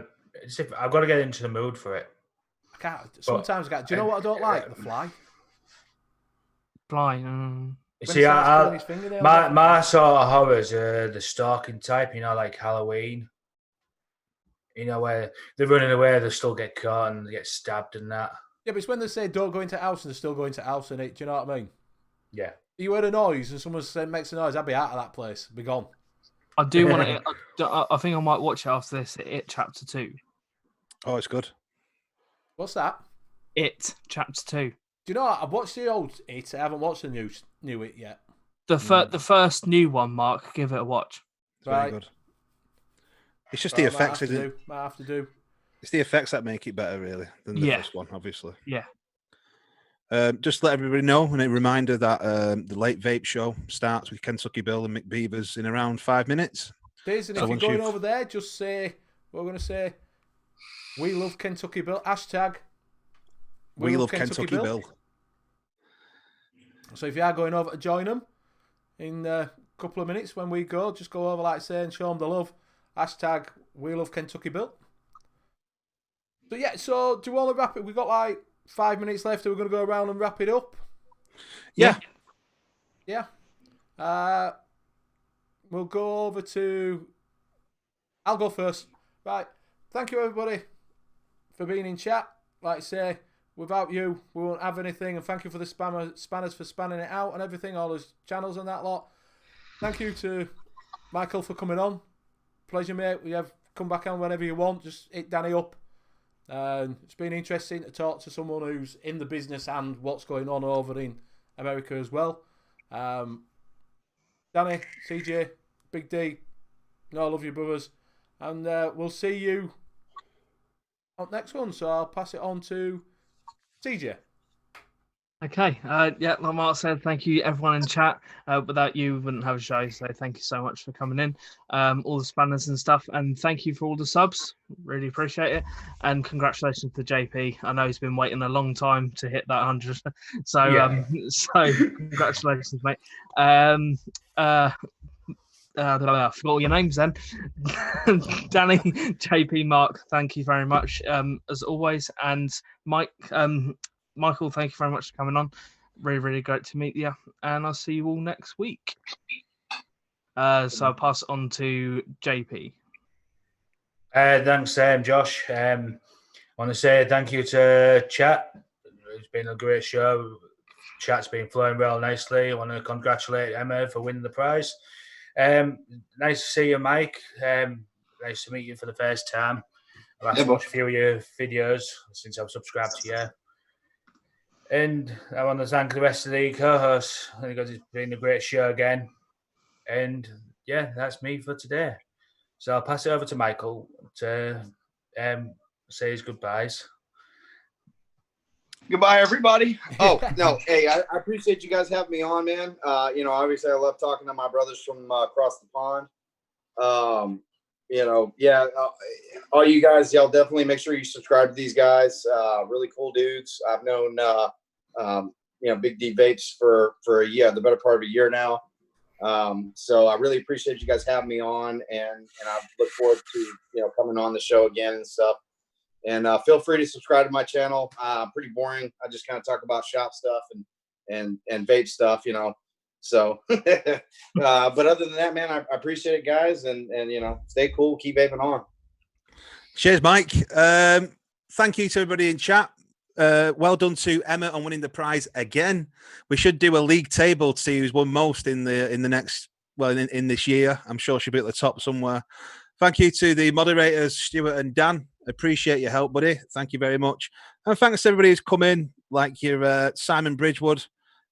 I've got to get into the mood for it. I can't. Sometimes, do you know what I don't like? The Fly. See, my sort of horrors are the stalking type, like Halloween. Where they're running away, they still get caught and they get stabbed and that. Yeah, but it's when they say don't go into house and they're still going to house in it. Do you know what I mean? Yeah. You heard a noise and someone makes a noise, I'd be out of that place. Be gone. I do want to. I think I might watch it after this. It Chapter 2. Oh, it's good. What's that? It Chapter 2. Do you know what? I've watched the old It. I haven't watched the new It yet. The first new one, Mark. Give it a watch. It's very good. It's just the effects. Might have to do. It's the effects that make it better, really, than the first one, obviously. Yeah. Just let everybody know, and a reminder that the Late Vape Show starts with Kentucky Bill and Mick Beavers in around 5 minutes. If you're going over there, just say, we're going to say, we love Kentucky Bill. Hashtag, we love Kentucky Bill. So if you are going over to join them in a couple of minutes when we go, just go over like saying, show them the love. Hashtag We Love Kentucky Bill. So yeah, so do you want to wrap it? We've got like 5 minutes left. Are we going to go around and wrap it up? Yeah. Yeah. We'll go over to... I'll go first. Right. Thank you, everybody, for being in chat. Like I say, without you, we won't have anything. And thank you for the spanners for spanning it out and everything, all those channels and that lot. Thank you to Michael for coming on. Pleasure, mate. We have come back on whenever you want. Just hit Danny up. It's been interesting to talk to someone who's in the business and what's going on over in America as well. Danny, CJ, Big D, I love you, brothers. And we'll see you on next one. So I'll pass it on to CJ. Okay. Yeah, like Mark said, thank you everyone in chat. Without you, we wouldn't have a show. So thank you so much for coming in. All the spanners and stuff. And thank you for all the subs. Really appreciate it. And congratulations to JP. I know he's been waiting a long time to hit that 100. So so congratulations, mate. I forgot all your names then. Danny, JP, Mark, thank you very much as always. And Mike, Michael, thank you very much for coming on. Really, really great to meet you. And I'll see you all next week. So I'll pass it on to JP. Thanks, Josh. I want to say thank you to Chat. It's been a great show. Chat's been flowing real nicely. I want to congratulate Emma for winning the prize. Nice to see you, Mike. Nice to meet you for the first time. I've actually watched a few of your videos since I've subscribed to you. And I want to thank the rest of the co-hosts. I think it's been a great show again. And yeah, that's me for today. So I'll pass it over to Michael to say his goodbyes. Goodbye, everybody. Oh, no. Hey, I appreciate you guys having me on, man. Obviously I love talking to my brothers from across the pond. All you guys, y'all definitely make sure you subscribe to these guys. Really cool dudes. I've known, Big D Vapes for the better part of a year now. So I really appreciate you guys having me on, and I look forward to, coming on the show again and stuff. And feel free to subscribe to my channel. Pretty boring. I just kind of talk about shop stuff and vape stuff, So, but other than that, man, I appreciate it, guys, and stay cool, keep vaping on. Cheers, Mike. Thank you to everybody in chat. Well done to Emma on winning the prize again. We should do a league table to see who's won most in the next, in this year. I'm sure she'll be at the top somewhere. Thank you to the moderators, Stuart and Dan. Appreciate your help, buddy. Thank you very much. And thanks to everybody who's come in, like your Simon Bridgewood,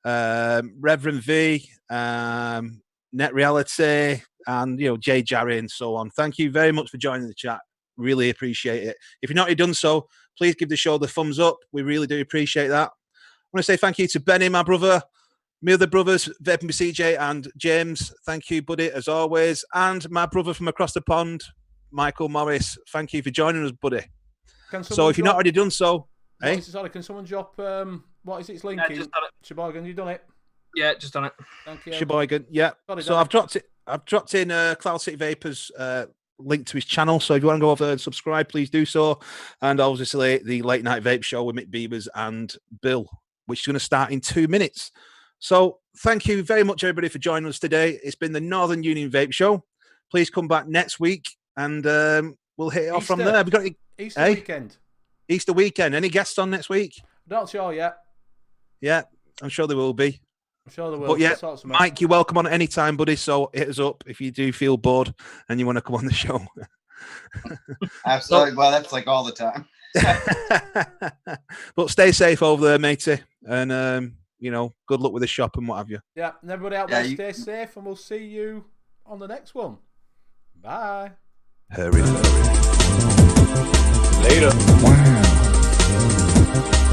Reverend V, Net Reality, and Jay Jarry and so on. Thank you very much for joining the chat. Really appreciate it. If you've not already done so, please give the show the thumbs up. We really do appreciate that. I want to say thank you to Benny, my brother, my other brothers, Vaping with CJ and James. Thank you, buddy, as always. And my brother from across the pond, Michael Morris. Thank you for joining us, buddy. So if you've not already done so, can someone drop what is its link? Yeah, just done it. Sheboygan, you done it? Yeah, just done it. Thank you. Sheboygan, yeah. So I've dropped in Cloud City Vapors link to his channel. So if you want to go over there and subscribe, please do so. And obviously the Late Night Vape Show with Mick Beavers and Bill, which is going to start in 2 minutes. So thank you very much, everybody, for joining us today. It's been the Northern Union Vape Show. Please come back next week, and we'll hit it off from there. We've got Easter weekend. Easter weekend. Any guests on next week? Not sure yet. Yeah, I'm sure there will be. I'm sure there will. But yeah, Mike, you're welcome on at any time, buddy. So hit us up if you do feel bored and you want to come on the show. Absolutely. Well, that's like all the time. But stay safe over there, matey. And, good luck with the shop and what have you. Yeah, and everybody out there, stay safe, and we'll see you on the next one. Bye. Hurry. Later. Wow.